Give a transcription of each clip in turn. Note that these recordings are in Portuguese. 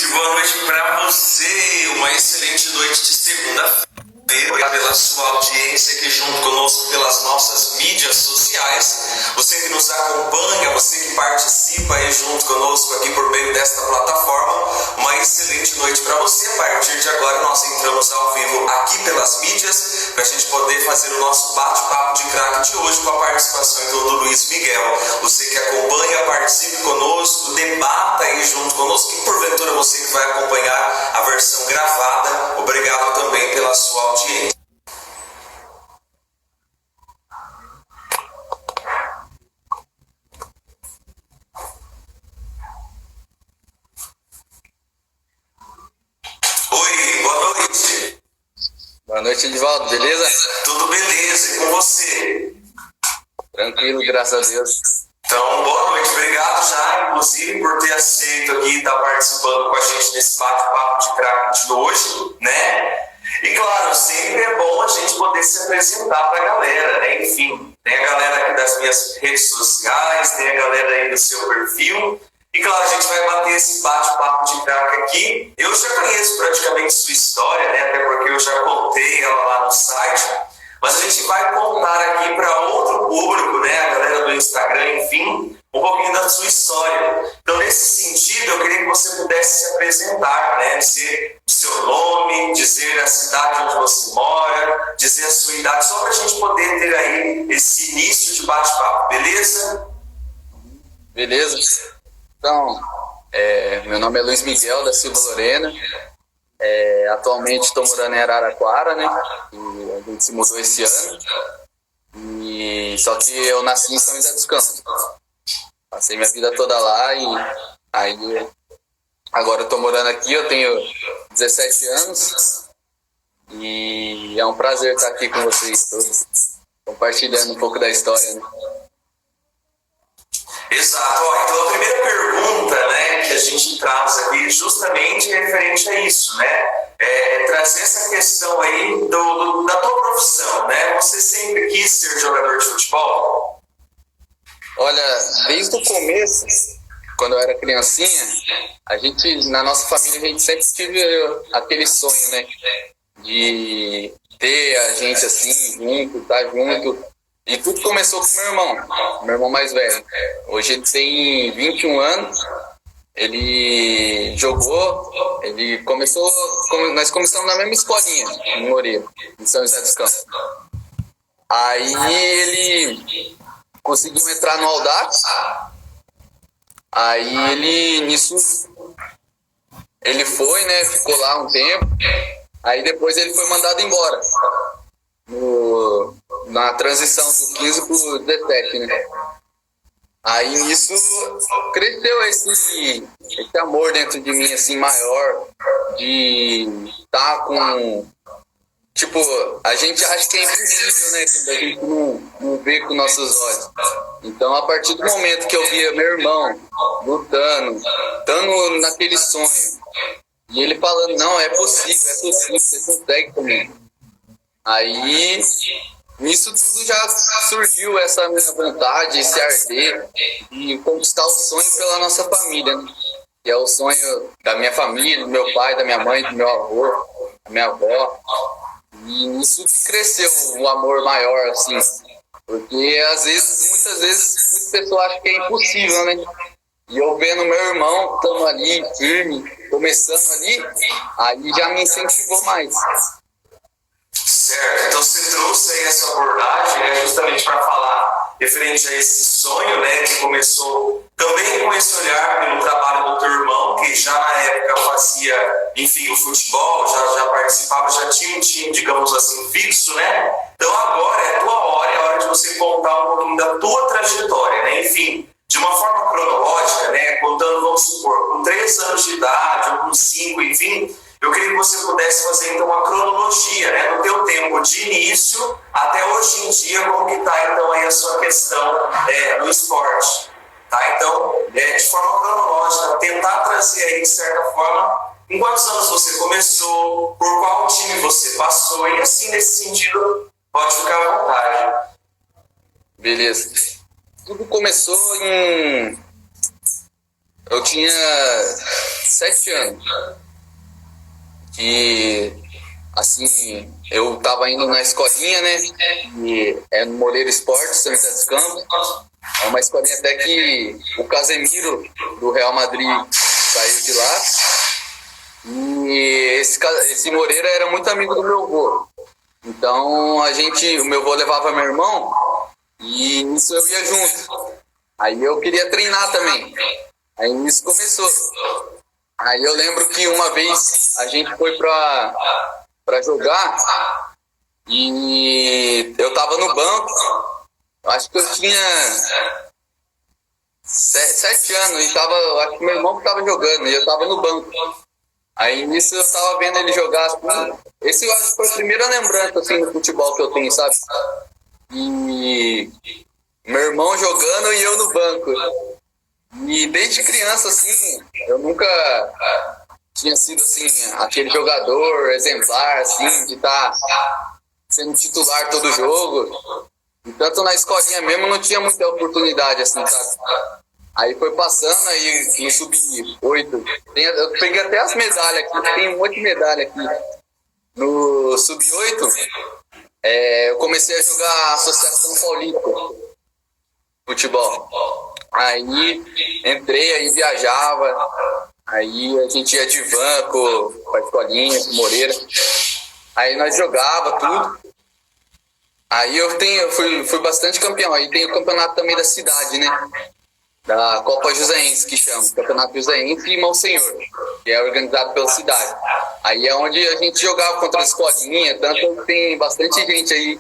boa noite para você. Uma excelente noite de segunda-feira. Pela sua audiência aqui junto conosco pelas nossas mídias sociais. Você que nos acompanha, você que participa aí junto conosco aqui por meio desta plataforma. Uma excelente noite para você. A partir de agora nós entramos ao vivo aqui pelas mídias para a gente poder fazer o nosso bate-papo de craque de hoje com a participação então, do Luiz Miguel. Você que acompanha, participe conosco, debata aí junto conosco e porventura você que vai acompanhar a versão gravada, obrigado também pela sua audiência. Oi, boa noite. Boa noite, Edivaldo, beleza? Tudo beleza, e com você? Tranquilo, graças a Deus. Então, boa noite, obrigado já, inclusive, por ter aceito aqui e estar participando com a gente nesse bate-papo de craque de hoje, né? E claro, sempre é bom a gente poder se apresentar para a galera, né? Enfim, tem a galera aqui das minhas redes sociais, tem a galera aí do seu perfil. E claro, a gente vai bater esse bate-papo de craque aqui. Eu já conheço praticamente sua história, né? Até porque eu já contei ela lá no site. Mas a gente vai contar aqui para outro público, né? A galera do Instagram, enfim, um pouquinho da sua história. Então, nesse sentido, eu queria que você pudesse se apresentar, né? Dizer o seu nome, dizer a cidade onde você mora, dizer a sua idade, só para a gente poder ter aí esse início de bate-papo, beleza? Beleza. Então, meu nome é Luiz Miguel da Silva Lorena. Atualmente estou morando em Araraquara, né? E a gente se mudou esse ano. Só que eu nasci em São José dos Campos. Passei minha vida toda lá e aí agora eu estou morando aqui, eu tenho 17 anos. E é um prazer estar aqui com vocês todos, compartilhando um pouco da história, né? Exato. Então a primeira pergunta, né, que a gente traz aqui justamente é referente a isso, né? Trazer essa questão aí da tua profissão, né? Você sempre quis ser jogador de futebol? Olha, desde o começo, quando eu era criancinha, na nossa família, a gente sempre teve aquele sonho, né? De ter a gente assim, junto, estar junto. E tudo começou com meu irmão mais velho. Hoje ele tem 21 anos, ele jogou, nós começamos na mesma escolinha, em Moreira, em São José dos Campos. Aí ele conseguiu entrar no Audax, ele foi, né, ficou lá um tempo, aí depois ele foi mandado embora. Na transição do 15 pro 17, né? Aí nisso cresceu esse amor dentro de mim, assim, maior, de estar com... Tipo, a gente acha que é impossível, né? Quando a gente não vê com nossos olhos. Então, a partir do momento que eu via meu irmão lutando, estando naquele sonho, e ele falando, não, é possível, você consegue comigo. Aí, nisso tudo já surgiu essa minha vontade, esse arder de conquistar o sonho pela nossa família, né? Que é o sonho da minha família, do meu pai, da minha mãe, do meu avô, da minha avó. E nisso cresceu um amor maior, assim. Porque muitas vezes, muitas pessoas acham que é impossível, né? E eu vendo meu irmão, estando ali, firme, começando ali, aí já me incentivou mais. Certo, então você trouxe aí essa abordagem, né, justamente para falar referente a esse sonho, né, que começou também com esse olhar pelo trabalho do teu irmão, que já na época fazia, enfim, o futebol, já participava, já tinha um time, digamos assim, fixo, né? Então agora é a tua hora, é a hora de você contar um pouquinho da tua trajetória, né? Enfim, de uma forma cronológica, né, contando, vamos supor, com 3 anos de idade, ou com 5, enfim. Eu queria que você pudesse fazer, então, uma cronologia, né, do teu tempo de início até hoje em dia, como que está, então, aí a sua questão do esporte. Tá? Então, de forma cronológica, tentar trazer aí, de certa forma, em quantos anos você começou, por qual time você passou, e assim, nesse sentido, pode ficar à vontade. Beleza. Tudo começou eu tinha 7 anos. Que, assim, eu tava indo na escolinha, né? E é no Moreira Esporte, São José dos Campos. É uma escolinha até que o Casemiro, do Real Madrid, saiu de lá. E esse Moreira era muito amigo do meu avô. Então, o meu avô levava meu irmão e nisso eu ia junto. Aí eu queria treinar também. Aí isso começou. Aí eu lembro que uma vez a gente foi pra jogar e eu tava no banco. Acho que eu tinha 7 anos e acho que meu irmão que tava jogando e eu tava no banco. Aí nisso eu tava vendo ele jogar assim. Esse eu acho que foi a primeira lembrança assim, do futebol que eu tenho, sabe? E meu irmão jogando e eu no banco. E desde criança, assim, eu nunca tinha sido assim, aquele jogador exemplar, assim, de estar sendo titular todo jogo. E tanto na escolinha mesmo não tinha muita oportunidade, assim, sabe? Aí foi passando, aí no sub-8. Eu peguei até as medalhas aqui, tem um monte de medalha aqui. No sub-8, eu comecei a jogar Associação Paulista Futebol. Aí entrei, aí viajava, aí a gente ia de van com a escolinha, com o Moreira. Aí nós jogava tudo. Aí eu fui bastante campeão. Aí tem o campeonato também da cidade, né? Da Copa Joseense, que chama, Campeonato Joseense e Monsenhor, que é organizado pela cidade. Aí é onde a gente jogava contra a escolinha, tanto que tem bastante gente aí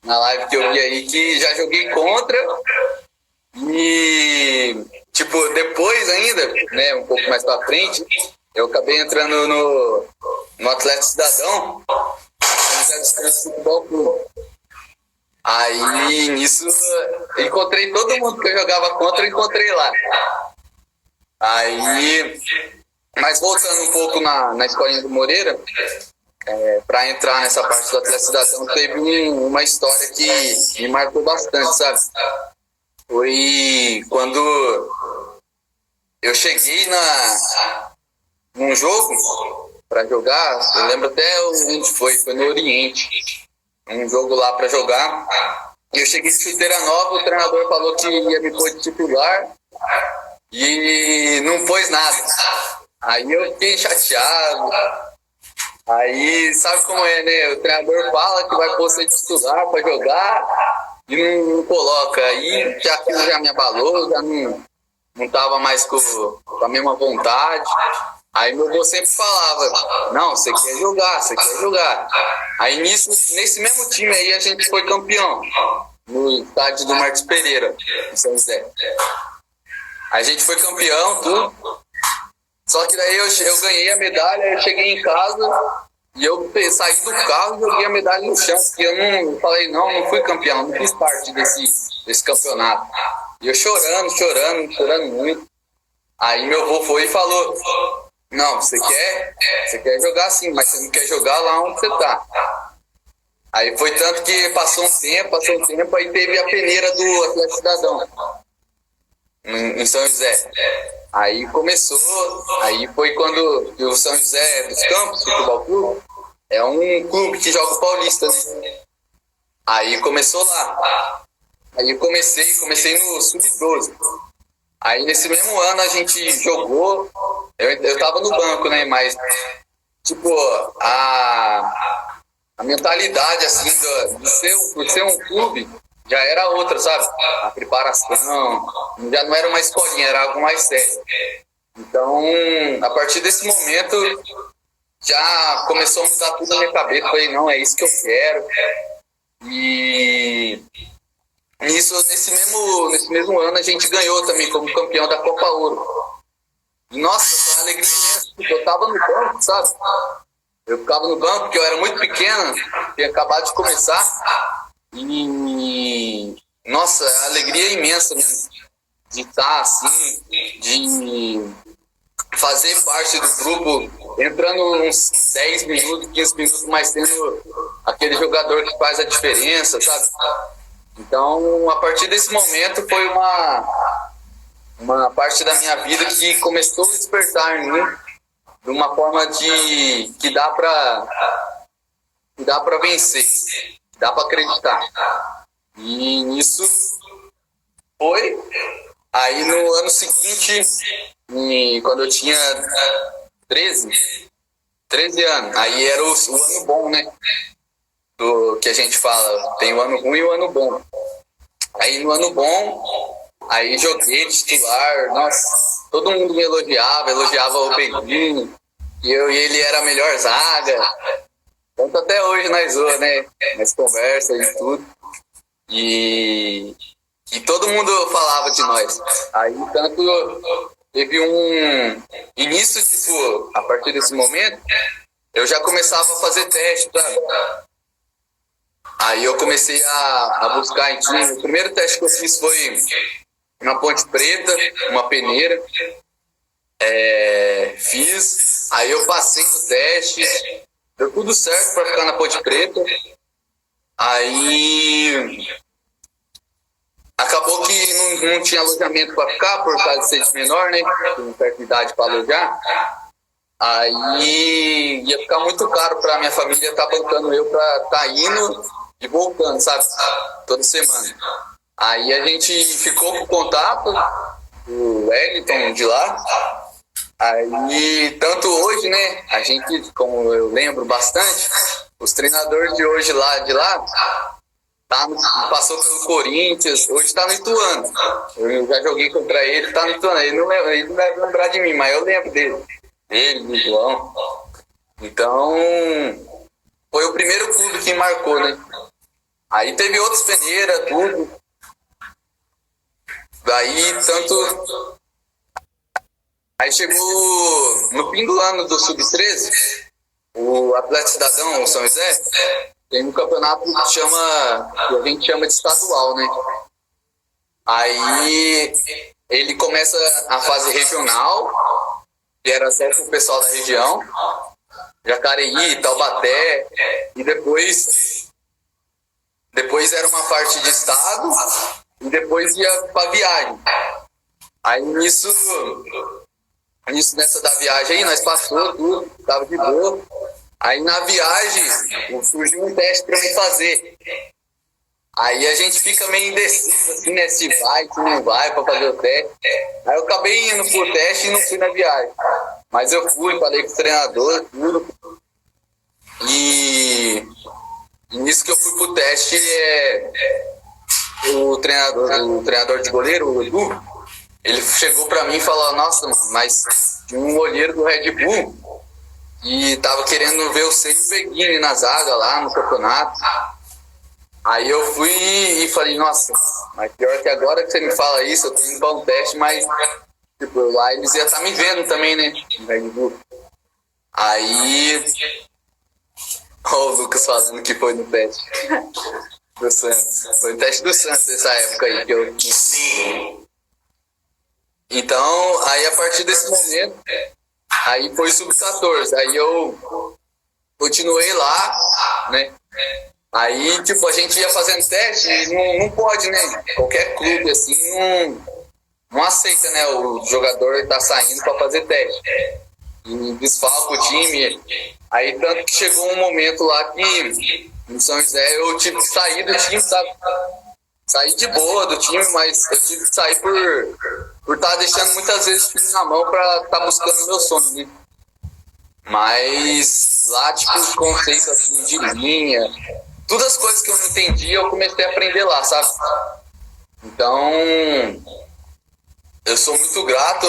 na live que eu vi aí que já joguei contra. E, tipo, depois ainda, né, um pouco mais pra frente, eu acabei entrando no Atlético Cidadão, no Futebol Clube. Aí, nisso, encontrei todo mundo que eu jogava contra, eu encontrei lá. Aí, mas voltando um pouco na escolinha do Moreira, para entrar nessa parte do Atlético Cidadão, teve uma história que me marcou bastante, sabe? Foi quando eu cheguei num jogo para jogar, eu lembro até onde foi no Oriente. Um jogo lá para jogar. Eu cheguei de chuteira nova, o treinador falou que ia me pôr de titular e não pôs nada. Aí eu fiquei chateado. Aí sabe como é, né? O treinador fala que vai pôr você de titular para jogar e não coloca. Aí aquilo já me abalou, já não tava mais com a mesma vontade. Aí meu avô sempre falava, não, você quer jogar, você quer jogar. Aí nesse mesmo time aí a gente foi campeão, no estádio do Martins Pereira, em São José. A gente foi campeão, tudo. Só que daí eu ganhei a medalha, eu cheguei em casa e eu saí do carro e joguei a medalha no chão, porque eu falei, não fui campeão, não fiz parte desse campeonato. E eu chorando muito. Aí meu avô foi e falou, não, você quer jogar sim, mas você não quer jogar lá onde você tá. Aí foi tanto que passou um tempo, aí teve a peneira do Atlético Cidadão, em São José. Aí começou, aí foi quando o São José dos Campos, Futebol Clube, é um clube que joga o Paulista, né? Aí começou lá. Aí eu comecei no Sub-12. Aí nesse mesmo ano a gente jogou, eu tava no banco, né, mas tipo, a mentalidade assim por ser um clube já era outra, sabe? A preparação, já não era uma escolinha, era algo mais sério. Então, a partir desse momento já começou a mudar tudo na minha cabeça, falei, não, é isso que eu quero. E nesse mesmo ano a gente ganhou também como campeão da Copa Ouro. E, nossa, foi uma alegria imensa. Eu tava no banco, sabe? Eu ficava no banco porque eu era muito pequeno, tinha acabado de começar. E, nossa, a alegria é imensa mesmo. De estar assim, de fazer parte do grupo, entrando uns 10 minutos, 15 minutos, mas sendo aquele jogador que faz a diferença, sabe? Então, a partir desse momento, foi uma parte da minha vida que começou a despertar em mim de uma forma que dá para vencer, dá para acreditar. E nisso foi. Aí no ano seguinte, quando eu tinha 13 anos, aí era o ano bom, né? Do que a gente fala, tem o ano ruim e o ano bom. Aí no ano bom, aí joguei titular, nossa, todo mundo me elogiava o Beguinho, e ele era a melhor zaga. Tanto até hoje nós zoa, né? Nós conversa e tudo. E todo mundo falava de nós. Aí tanto teve um início, tipo, a partir desse momento, eu já começava a fazer teste, sabe? Aí eu comecei a buscar em time. O primeiro teste que eu fiz foi na Ponte Preta, uma peneira. Fiz, aí eu passei no teste, deu tudo certo para ficar na Ponte Preta. Aí acabou que não tinha alojamento para ficar, por causa de ser de menor, né? Com certa idade para alojar. Aí ia ficar muito caro para minha família estar bancando eu para estar indo e voltando, sabe? Toda semana. Aí a gente ficou com contato, o Wellington de lá. Aí, tanto hoje, né? A gente, como eu lembro bastante, os treinadores de hoje de lá, passou pelo Corinthians, hoje está no Ituano. Eu já joguei contra ele, está no Ituano. Ele não deve lembrar de mim, mas eu lembro dele. Do João. Então, foi o primeiro clube que marcou, né? Aí teve outros peneiras, tudo. Daí, tanto... Aí chegou no fim do ano do Sub-13, o Atlético Cidadão, o São José, tem um campeonato que a gente chama de estadual, né? Aí ele começa a fase regional, que era certo o pessoal da região, Jacareí, Taubaté, e depois era uma parte de estado, e depois ia pra viagem. Aí nessa da viagem aí, nós passou tudo, tava de boa. Aí na viagem, surgiu um teste pra mim fazer. Aí a gente fica meio indeciso, assim, né? Se vai, se não vai pra fazer o teste. Aí eu acabei indo pro teste e não fui na viagem. Mas eu fui, falei com o treinador, tudo. E nisso que eu fui pro teste, o treinador de goleiro, o Edu, ele chegou pra mim e falou: nossa, mano, mas tinha um olheiro do Red Bull e tava querendo ver o Sei e o Beguini na zaga lá no campeonato. Aí eu fui e falei: nossa, mas pior que agora que você me fala isso, eu tô indo pra um teste, mas tipo, lá eles iam estar me vendo também, né, no Red Bull. Aí ó, o Lucas falando que foi no teste do Santos. Foi o teste do Santos nessa época aí que eu... Sim. Então, aí a partir desse momento, aí foi Sub-14, aí eu continuei lá, né? Aí, tipo, a gente ia fazendo teste e não pode, né? Qualquer clube, assim, não aceita, né? O jogador tá saindo pra fazer teste. E desfalca o time. Aí, tanto que chegou um momento lá que, em São José, eu tive que sair do time, sabe? Saí de boa do time, mas eu tive que sair por estar deixando muitas vezes o time na mão pra estar buscando o meu sonho, né? Mas lá, tipo, os conceitos assim, de linha, todas as coisas que eu não entendia, eu comecei a aprender lá, sabe? Então, eu sou muito grato,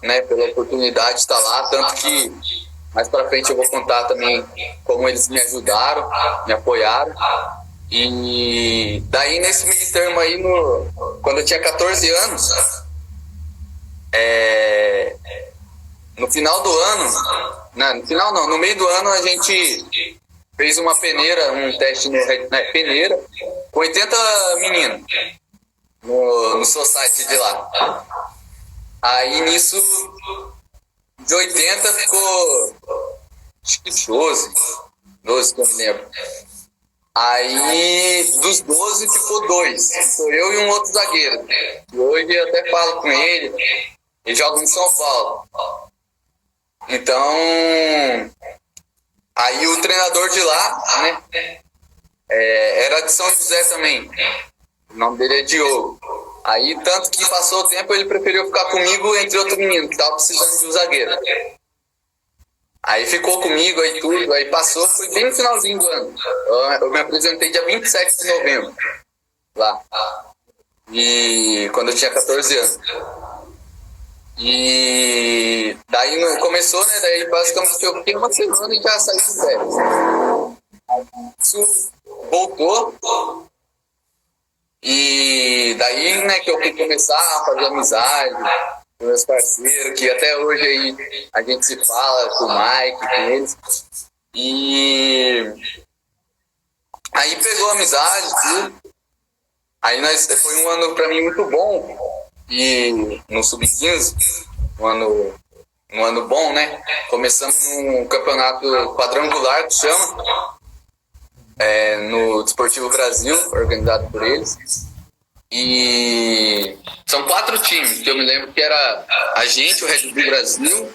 né, pela oportunidade de estar lá, tanto que mais pra frente eu vou contar também como eles me ajudaram, me apoiaram. E daí nesse meio termo aí, quando eu tinha 14 anos, no final do ano, no final não, no meio do ano a gente fez uma peneira, um teste na peneira, com 80 meninos no society de lá. Aí nisso, de 80 ficou, acho que 12 que eu me lembro. Aí, dos 12 ficou 2. Ficou eu e um outro zagueiro. E hoje eu até falo com ele. Ele joga no São Paulo. Então, aí o treinador de lá, né, era de São José também. O nome dele é Diogo. Aí, tanto que passou o tempo, ele preferiu ficar comigo entre outro menino, que tava precisando de um zagueiro. Aí ficou comigo, aí tudo, aí passou, foi bem no finalzinho do ano. Eu me apresentei dia 27 de novembro, lá. E quando eu tinha 14 anos. E daí começou, né? Daí basicamente eu fiquei uma semana e já saí de férias. Isso voltou. E daí, né, que eu fui começar a fazer amizade com meus parceiros, que até hoje aí a gente se fala com o Mike, com eles. E aí pegou a amizade, tudo. Aí foi um ano pra mim muito bom. E no Sub-15, um ano bom, né? Começamos num campeonato quadrangular, que chama, no Desportivo Brasil, organizado por eles. E são 4 times, que eu me lembro que era a gente, o Red Bull Brasil,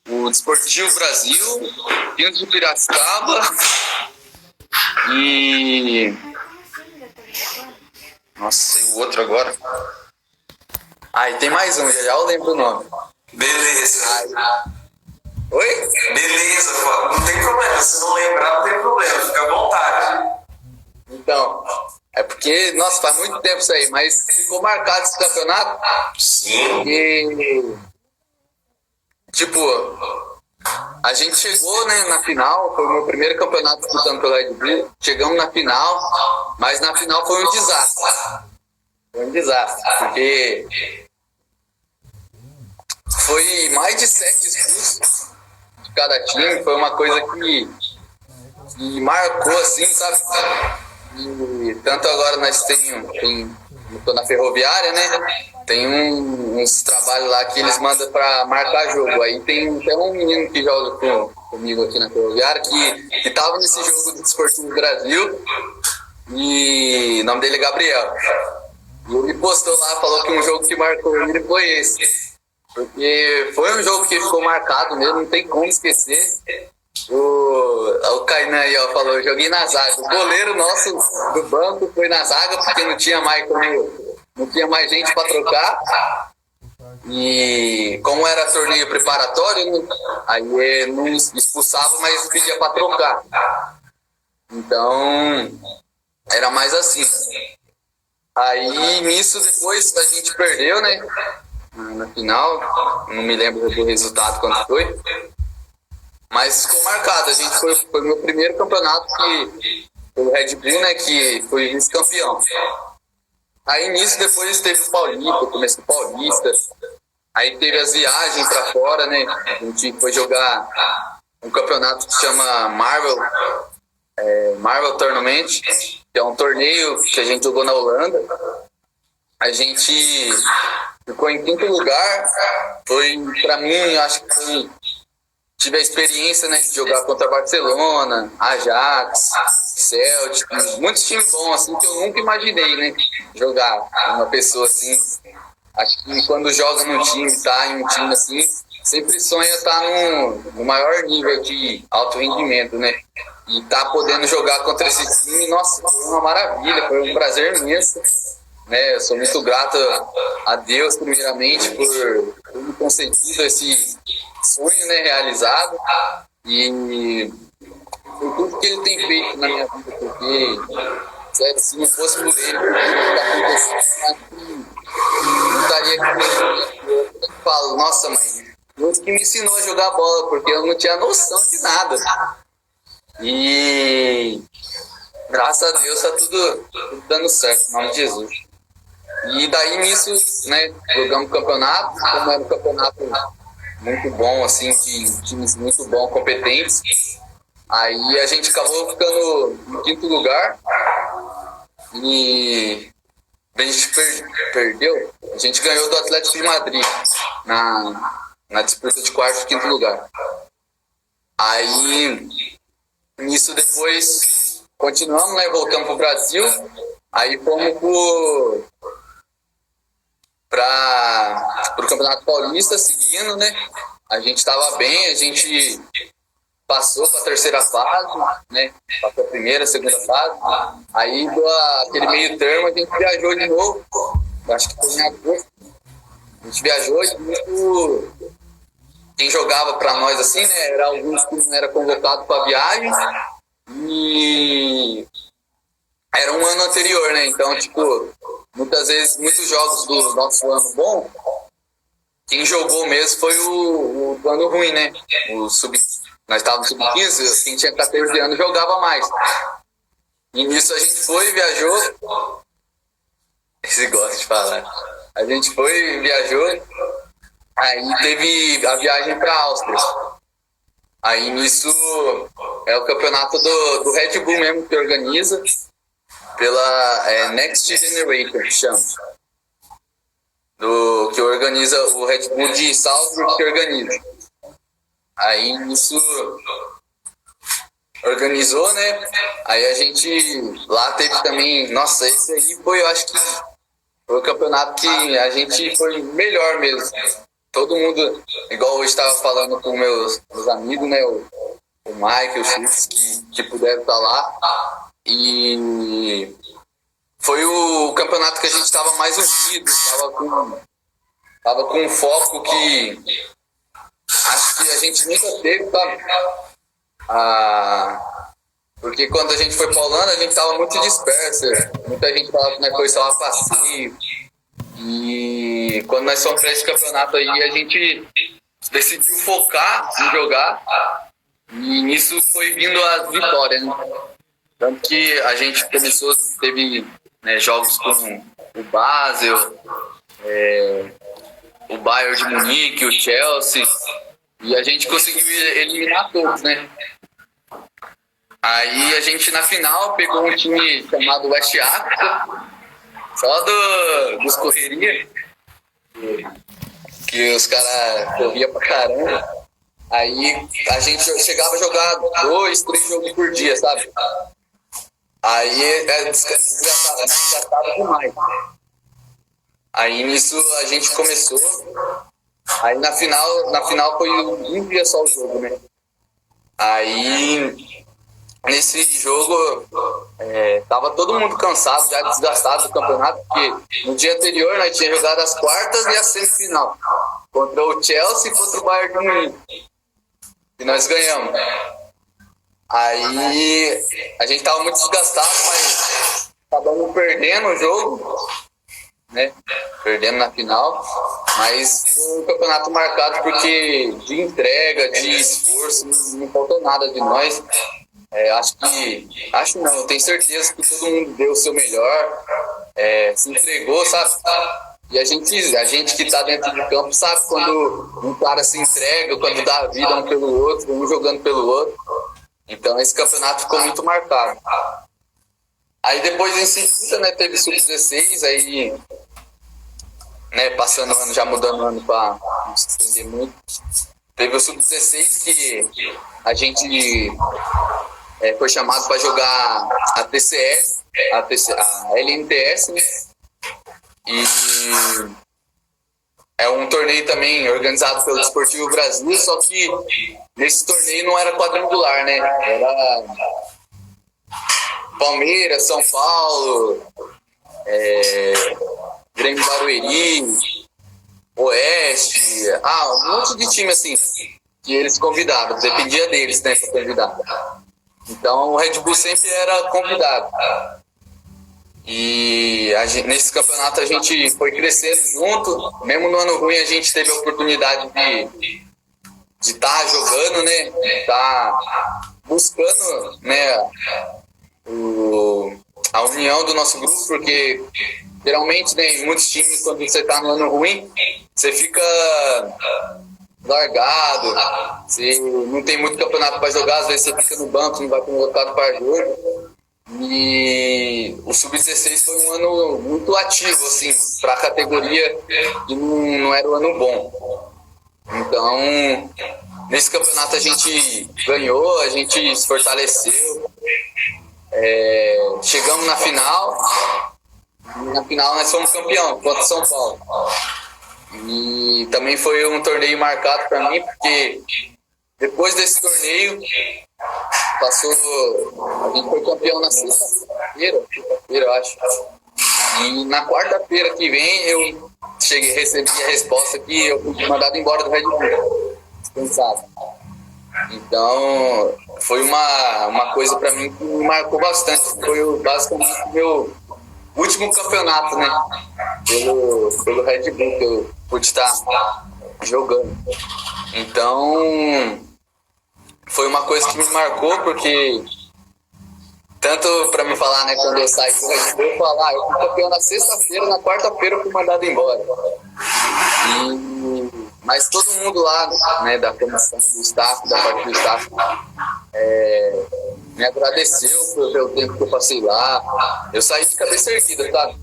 o Desportivo Brasil, o Pinhos de Piracicaba e... Nossa, sei o outro agora. E tem mais um, já eu lembro o nome. Beleza. Oi? Beleza, não tem problema. Se não lembrar, não tem problema. Fica à vontade. Então, é porque, nossa, faz muito tempo isso aí, mas ficou marcado esse campeonato. Sim. E, tipo, a gente chegou, né, na final, foi o meu primeiro campeonato disputando pelo Red Bull. Chegamos na final, mas na final foi um desastre. Foi um desastre, porque foi mais de 7 expulsos de cada time. Foi uma coisa que marcou, assim, sabe? E tanto agora nós tô na Ferroviária, né? Tem uns trabalhos lá que eles mandam pra marcar jogo. Aí tem até um menino que joga comigo aqui na Ferroviária que tava nesse jogo do Desportivo Brasil. E o nome dele é Gabriel. E ele postou lá, falou que um jogo que marcou ele foi esse. Porque foi um jogo que ficou marcado mesmo, não tem como esquecer. O Kainan aí, ó, falou, eu joguei na zaga. O goleiro nosso do banco foi na zaga porque não tinha mais gente para trocar. E como era torneio preparatório, né, aí não expulsava, mas pedia para trocar. Então, era mais assim. Aí nisso depois a gente perdeu, né? Na final, não me lembro do resultado quando foi. Mas ficou marcado, a gente foi o meu primeiro campeonato que foi o Red Bull, né, que foi vice-campeão. Aí nisso depois teve o Paulista, começo do Paulista. Aí teve as viagens pra fora, né? A gente foi jogar um campeonato que chama Marvel Tournament, que é um torneio que a gente jogou na Holanda. A gente ficou em 5º lugar. Foi, pra mim, acho que tive a experiência, né, de jogar contra Barcelona, Ajax, Celtic, muitos times bons, assim, que eu nunca imaginei, né, jogar uma pessoa assim. Acho que quando joga num time, tá em um time assim, sempre sonha estar no maior nível de alto rendimento, né? E tá podendo jogar contra esse time, nossa, foi uma maravilha, foi um prazer imenso, né? Eu sou muito grato a Deus, primeiramente, por me concedido esse sonho, né, realizado, e por tudo que ele tem feito na minha vida, porque sério, se não fosse por ele, por tudo que tá acontecendo, não estaria aqui. Eu falo, nossa, mãe, Deus que me ensinou a jogar bola, porque eu não tinha noção de nada. E graças a Deus tá tudo dando certo, em nome de Jesus. E daí nisso, né, jogamos campeonato, como era um campeonato muito bom, assim, de times muito bons, competentes. Aí a gente acabou ficando em 5º lugar e a gente perdeu. A gente ganhou do Atlético de Madrid na disputa de 4º e 5º lugar. Aí nisso depois continuamos, né, voltamos pro Brasil. Aí fomos pro Campeonato Paulista, seguindo, né? a gente estava bem, a gente passou para a terceira fase, né? Passou a primeira, segunda fase. Aí, aquele meio termo, a gente viajou de novo. Acho que foi em agosto. A gente viajou e muito... Quem jogava para nós assim, né? Era alguns que não era convocado para viagem. E era um ano anterior, né? Então, tipo, muitas vezes, muitos jogos do nosso ano bom, quem jogou mesmo foi o ano ruim, né? Nós estávamos no sub-15, quem tinha 14 anos jogava mais. E nisso a gente foi, viajou. Esse gosta de falar. A gente foi, viajou. Aí teve a viagem para a Áustria. Aí nisso é o campeonato do Red Bull mesmo que organiza, pela Next Generation, que chama. Que organiza o Red Bull de Salzburg, que organiza. Aí nisso organizou, né? Aí a gente lá teve também. Nossa, esse aí foi, eu acho que foi o campeonato que a gente foi melhor mesmo. Todo mundo, igual eu estava falando com meus amigos, né? O Mike, o Chips, que puderam estar lá. E foi o campeonato que a gente estava mais unido, tava com um foco que acho que a gente nunca teve, sabe? Porque quando a gente foi pra Holanda, a gente tava muito disperso. Muita gente falava que foi só passeio. E quando nós fomos para esse campeonato aí, a gente decidiu focar em jogar. E nisso foi vindo as vitórias, né? Tanto que a gente começou, teve, né, jogos com o Basel, o Bayern de Munique, o Chelsea. E a gente conseguiu eliminar todos, né? Aí a gente na final pegou um time chamado West Africa, só dos correria, que os caras corriam pra caramba. Aí a gente chegava a jogar 2, 3 jogos por dia, sabe? Aí é desgastado demais. Aí nisso a gente começou. Aí na final foi um dia só o jogo, né? Aí nesse jogo tava todo mundo cansado, já desgastado do campeonato, porque no dia anterior nós tínhamos jogado as quartas e a semifinal contra o Chelsea e contra o Bayern de Munique. E nós ganhamos. Aí a gente tava muito desgastado, mas acabamos perdendo o jogo, né? Perdendo na final. Mas foi um campeonato marcado porque de entrega, de esforço, não faltou nada de nós. Acho não, eu tenho certeza que todo mundo deu o seu melhor, se entregou, sabe? E a gente que tá dentro do campo sabe quando um cara se entrega, quando dá a vida um pelo outro, um jogando pelo outro. Então esse campeonato ficou muito marcado. Aí depois em seguida, né, teve sub-16, aí, né, passando o ano, já mudando o ano para não se entender muito. Teve o sub-16 que a gente foi chamado para jogar a TCS, a LNTS, né? E é um torneio também organizado pelo Desportivo Brasil, só que nesse torneio não era quadrangular, né? Era Palmeiras, São Paulo, Grêmio Barueri, Oeste, um monte de time assim, que eles convidavam, dependia deles, né, para convidar. Então o Red Bull sempre era convidado. E nesse campeonato a gente foi crescendo junto, mesmo no ano ruim a gente teve a oportunidade de estar jogando, né, de estar buscando, né, a união do nosso grupo, porque geralmente, né, em muitos times, quando você está no ano ruim, você fica largado, você não tem muito campeonato para jogar, às vezes você fica no banco, não vai convocado para jogo. E o Sub-16 foi um ano muito ativo, assim, para a categoria, e não era um ano bom. Então, nesse campeonato a gente ganhou, a gente se fortaleceu, chegamos na final, e na final nós fomos campeão contra São Paulo. E também foi um torneio marcado para mim, porque depois desse torneio, a gente foi campeão na sexta-feira, eu acho. E na quarta-feira que vem, eu recebi a resposta que eu fui mandado embora do Red Bull, dispensado. Então, foi uma coisa para mim que me marcou bastante. Foi basicamente o meu último campeonato, né? Pelo Red Bull que eu pude estar jogando. Então, foi uma coisa que me marcou, porque tanto para me falar, né, quando eu saí do Red Bull, eu falar, eu fui campeão na sexta-feira, na quarta-feira eu fui mandado embora. Mas todo mundo lá, né, da comissão, do staff, da parte do staff, me agradeceu pelo tempo que eu passei lá. Eu saí de cabeça erguida, sabe?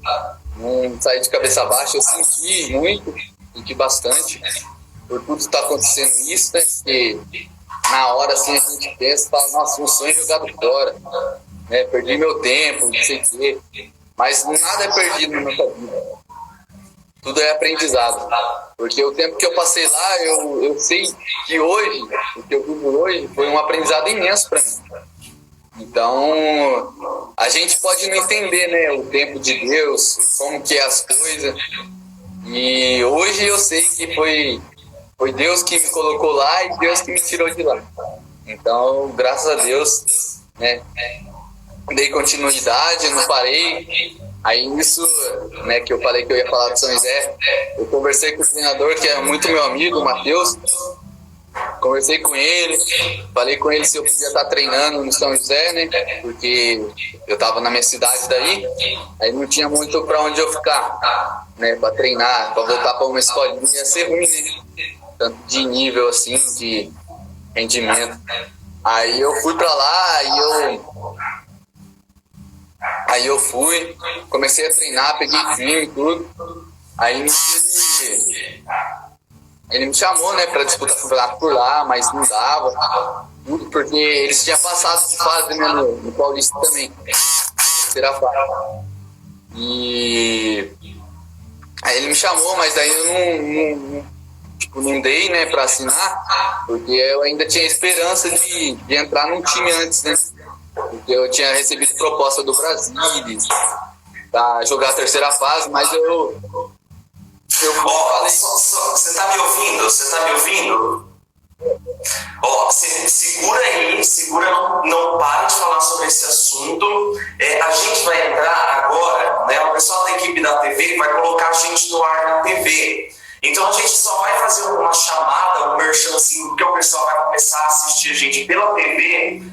Não saí de cabeça baixa, eu senti bastante por tudo que está acontecendo isso, né? Porque na hora assim a gente pensa, fala, nossa, um sonho jogado fora, né? Perdi meu tempo, não sei o quê. Mas nada é perdido na nossa vida. Tudo é aprendizado. Porque o tempo que eu passei lá, eu sei que hoje, o que eu vivo hoje, foi um aprendizado imenso para mim. Então, a gente pode não entender, né, o tempo de Deus, como que é as coisas. E hoje eu sei que foi Deus que me colocou lá e Deus que me tirou de lá. Então, graças a Deus, né, dei continuidade, não parei. Aí nisso, né, que eu falei que eu ia falar de São José, eu conversei com o treinador, que é muito meu amigo, o Matheus. Conversei com ele, falei com ele se eu podia estar treinando no São José, né? Porque eu estava na minha cidade daí, aí não tinha muito para onde eu ficar, né? Para treinar, para voltar para uma escolinha ia ser ruim, né? Tanto de nível assim, de rendimento. Aí eu fui para lá, aí eu fui, comecei a treinar, peguei firme e tudo. Aí ele me chamou, né, para disputar o campeonato por lá, mas não dava. Tudo porque eles tinham passado de fase, né, no Paulista também. Terceira fase. E aí ele me chamou, mas daí eu não dei, né, para assinar, porque eu ainda tinha esperança de entrar num time antes, né? Porque eu tinha recebido proposta do Brasil para jogar a terceira fase, mas eu falei... Você tá me ouvindo? Você tá me ouvindo? Segura aí, não pare de falar sobre esse assunto. A gente vai entrar agora, né? O pessoal da equipe da TV vai colocar a gente no ar na TV. Então a gente só vai fazer uma chamada, um merchanzinho, porque o pessoal vai começar a assistir a gente pela TV.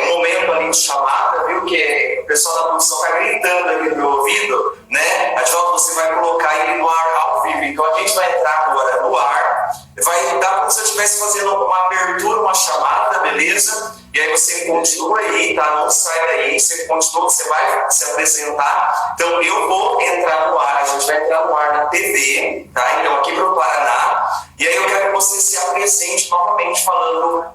Um momento ali de chamada, viu? Que o pessoal da produção tá gritando ali no meu ouvido, né? Advaldo, você vai colocar ele no ar ao vivo. Então a gente vai entrar agora no ar, vai dar como se eu estivesse fazendo uma abertura, uma chamada, beleza? E aí você continua aí, tá? Não sai daí, você continua, você vai se apresentar. Então eu vou entrar no ar, a gente vai entrar no ar na TV, tá? Então aqui pro Paraná. E aí eu quero que você se apresente novamente falando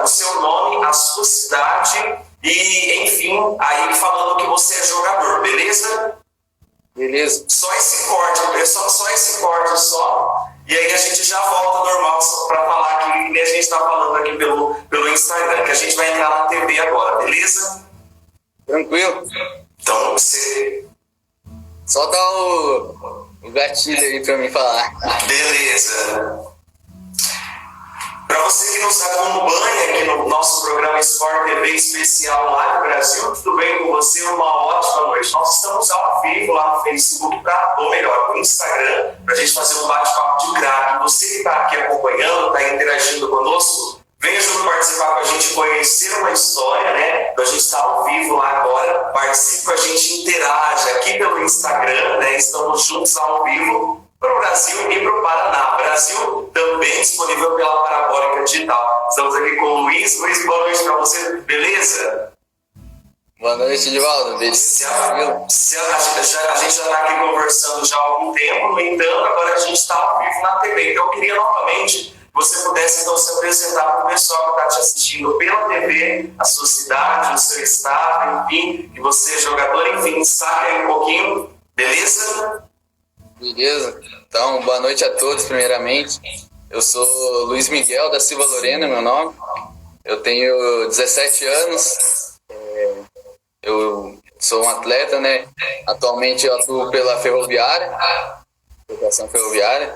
o seu nome, a sua cidade e, enfim, aí falando que você é jogador, beleza? Beleza. Só esse corte, pessoal, só esse corte só. E aí a gente já volta normal para falar que a gente está falando aqui pelo Instagram, que a gente vai entrar na TV agora, beleza? Tranquilo. Então você... Só dá o gatilho aí para mim falar. Beleza. Para você que nos acompanha aqui no nosso programa Sport TV especial lá no Brasil, tudo bem com você? Uma ótima noite. Nós estamos ao vivo lá no Facebook, ou melhor, no Instagram, para a gente fazer um bate-papo de craque. Você que está aqui acompanhando, está interagindo conosco, venha junto participar com a gente, conhecer uma história, né? A gente está ao vivo lá agora, participe com a gente, interage aqui pelo Instagram, né? Estamos juntos ao vivo para o Brasil e para o Paraná. Brasil também disponível pela Parabólica Digital. Estamos aqui com o Luiz. Luiz, boa noite para você, beleza? Boa noite, Edvaldo. Beleza? A gente já está aqui conversando já há algum tempo, no entanto, agora a gente está ao vivo na TV. Então eu queria novamente que você pudesse então se apresentar para o pessoal que está te assistindo pela TV, a sua cidade, o seu estado, enfim, que você é jogador, enfim, sabe aí um pouquinho, beleza? Beleza. Então, boa noite a todos, primeiramente. Eu sou Luiz Miguel da Silva Lorena, meu nome. Eu tenho 17 anos. Eu sou um atleta, né? Atualmente eu atuo pela Ferroviária, Educação Ferroviária.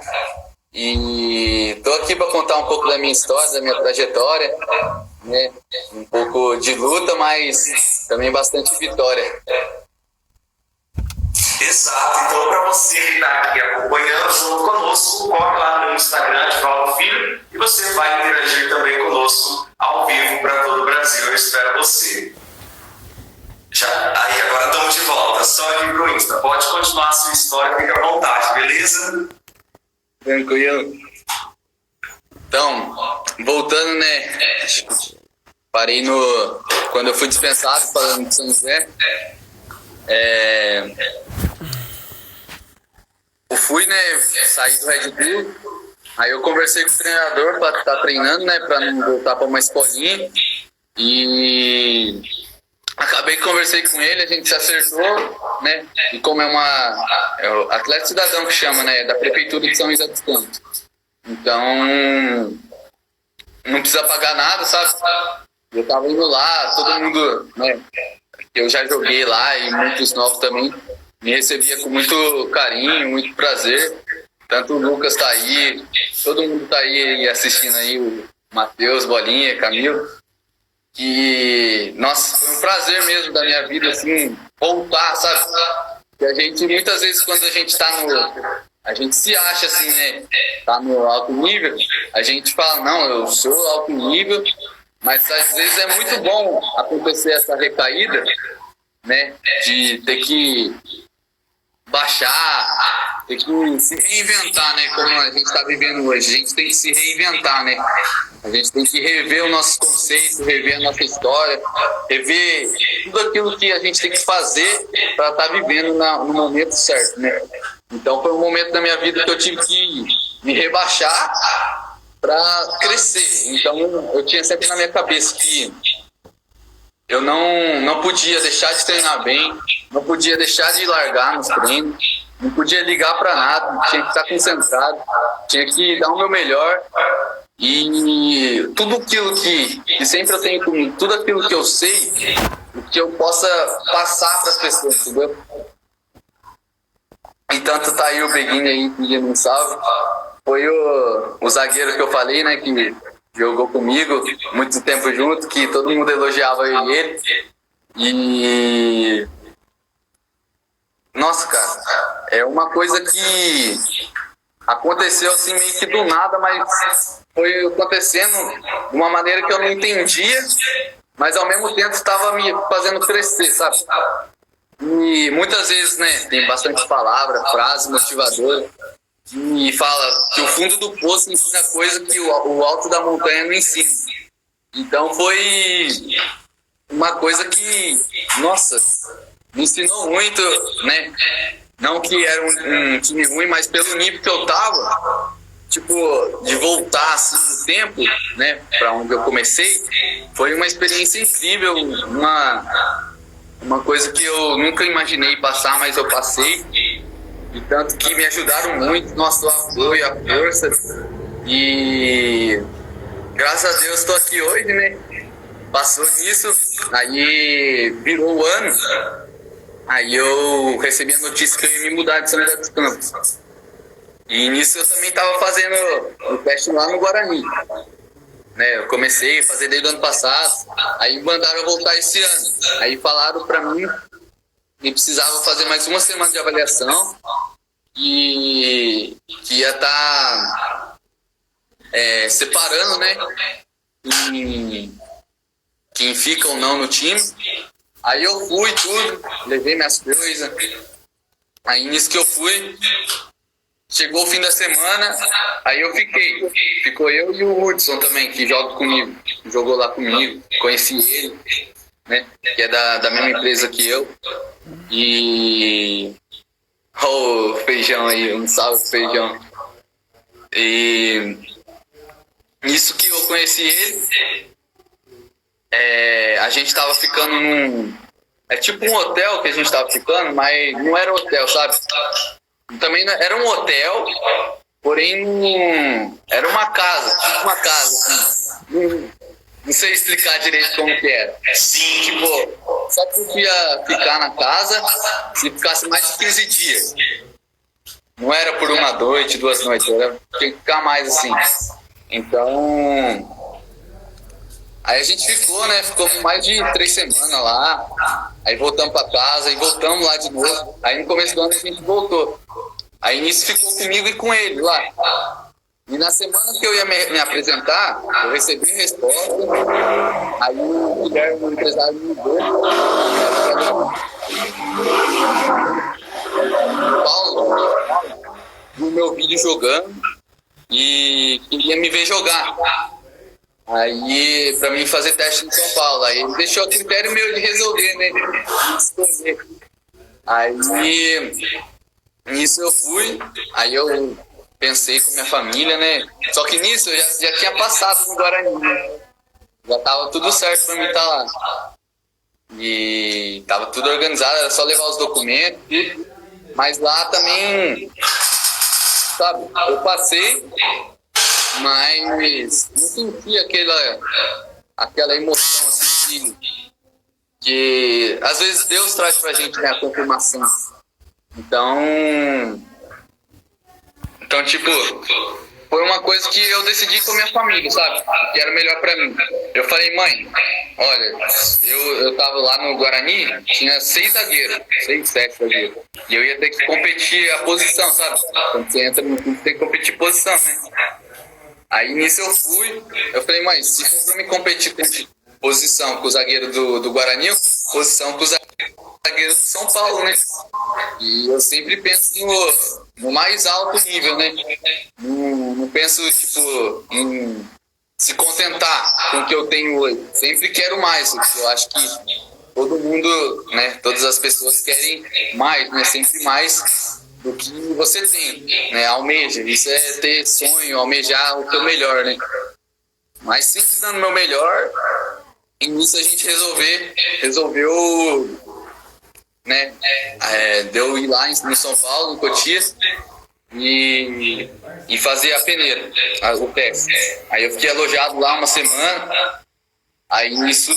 E estou aqui para contar um pouco da minha história, da minha trajetória, né? Um pouco de luta, mas também bastante vitória. Exato, então para você que está aqui acompanhando junto conosco, corre lá no Instagram de Paulo Filho e você vai interagir também conosco ao vivo para todo o Brasil. Eu espero você. Aí, agora estamos de volta, só aqui pro Insta. Pode continuar a sua história, fica à vontade, beleza? Tranquilo. Então, voltando, né? Parei quando eu fui dispensado falando de São José. Eu fui, né? Saí do Red Bull. Aí eu conversei com o treinador para estar treinando, né? Para não voltar para uma escolinha. E acabei que conversei com ele, a gente se acertou, né? E como é o atleta cidadão que chama, né? Da Prefeitura de São José dos Campos. Então, não precisa pagar nada, sabe? Eu tava indo lá, todo mundo, né? Eu já joguei lá e muitos novos também me recebia com muito carinho, muito prazer. Tanto o Lucas tá aí, todo mundo tá aí assistindo aí, o Matheus, Bolinha, Camilo. E, nossa, foi um prazer mesmo da minha vida, assim, voltar, sabe? E a gente, muitas vezes, quando a gente tá a gente se acha, assim, né? Tá no alto nível, a gente fala, não, eu sou alto nível, mas às vezes é muito bom acontecer essa recaída, né? De ter que baixar, ter que se reinventar, né? Como a gente está vivendo hoje. A gente tem que se reinventar, né? A gente tem que rever os nossos conceitos, rever a nossa história, rever tudo aquilo que a gente tem que fazer para estar vivendo no momento certo, né? Então foi um momento da minha vida que eu tive que me rebaixar para crescer. Então eu tinha sempre na minha cabeça que eu não podia deixar de treinar bem, não podia deixar de largar nos treinos, não podia ligar para nada, tinha que estar concentrado, tinha que dar o meu melhor. E tudo aquilo que sempre eu tenho comigo, tudo aquilo que eu sei, que eu possa passar para as pessoas, entendeu? E tanto tá aí o Beguinho aí pedindo um salve. Foi o zagueiro que eu falei, né, que jogou comigo muito tempo junto, que todo mundo elogiava eu e ele. E nossa, cara, é uma coisa que aconteceu assim meio que do nada, mas foi acontecendo de uma maneira que eu não entendia, mas ao mesmo tempo estava me fazendo crescer, sabe? E muitas vezes, né, tem bastante palavra, frase motivadora, e fala que o fundo do poço ensina coisa que o alto da montanha não ensina. Então foi uma coisa que, nossa, me ensinou muito, né? Não que era um time ruim, mas pelo nível que eu tava, tipo, de voltar assim no tempo, né, pra onde eu comecei, foi uma experiência incrível, uma coisa que eu nunca imaginei passar, mas eu passei. E tanto que me ajudaram muito, nosso apoio, a força. E graças a Deus estou aqui hoje, né? Passou nisso, aí virou o ano. Aí eu recebi a notícia que eu ia me mudar de São José dos Campos. E nisso eu também estava fazendo o teste lá no Guarani. Né, eu comecei a fazer desde o ano passado, aí mandaram eu voltar esse ano. Aí falaram para mim que precisava fazer mais uma semana de avaliação e que ia estar separando, né, quem fica ou não no time. Aí eu fui tudo, levei minhas coisas. Aí nisso que eu fui, chegou o fim da semana, aí eu fiquei. Ficou eu e o Hudson também, que joga comigo. Jogou lá comigo, conheci ele, né? Que é da mesma empresa que eu. E o Feijão aí, um salve Feijão. E isso que eu conheci ele, a gente tava ficando num... É tipo um hotel que a gente tava ficando, mas não era hotel, sabe? Também era um hotel, porém era uma casa, tipo uma casa, assim. Não sei explicar direito como que era. Sim. Tipo, só podia ficar na casa se ficasse mais de 15 dias. Não era por uma noite, 2 noites, tinha que ficar mais assim. Então, aí a gente ficou, né? Ficou mais de 3 semanas lá. Aí voltamos pra casa e voltamos lá de novo. Aí no começo do ano a gente voltou. Aí nisso ficou comigo e com ele lá. E na semana que eu ia me apresentar, eu recebi a resposta. Aí o Guilherme, o empresário, me ligou. Paulo, no meu vídeo jogando e queria me ver jogar. Aí, pra mim fazer teste em São Paulo. Aí ele deixou a critério meu de resolver, né? Aí, nisso eu fui. Aí eu pensei com minha família, né? Só que nisso eu já tinha passado no Guarani. Né? Já tava tudo certo pra mim estar lá. E tava tudo organizado, era só levar os documentos. Mas lá também, sabe, eu passei, mas não senti aquela emoção assim que às vezes Deus traz pra gente, né, a confirmação. Então, tipo, foi uma coisa que eu decidi com a minha família, sabe? Que era melhor pra mim. Eu falei, mãe, olha, eu tava lá no Guarani, tinha 6 zagueiros, 6, 7 zagueiros. E eu ia ter que competir a posição, sabe? Quando você entra no clube, tem que competir posição, né? Aí nisso eu fui, eu falei, mãe, se for pra me competir com posição com o zagueiro do Guarani, posição com o zagueiro do São Paulo, né? E eu sempre penso no mais alto nível, né? Não penso, tipo, em se contentar com o que eu tenho hoje. Sempre quero mais. Eu acho que todo mundo, né? Todas as pessoas querem mais, né? Sempre mais do que você tem, né? Almeja. Isso é ter sonho, almejar o teu melhor, né? Mas sempre dando o meu melhor, e nisso a gente resolveu, né? Deu ir lá no São Paulo, no Cotias, e fazer a peneira, o teste. Aí eu fiquei alojado lá uma semana, aí nisso,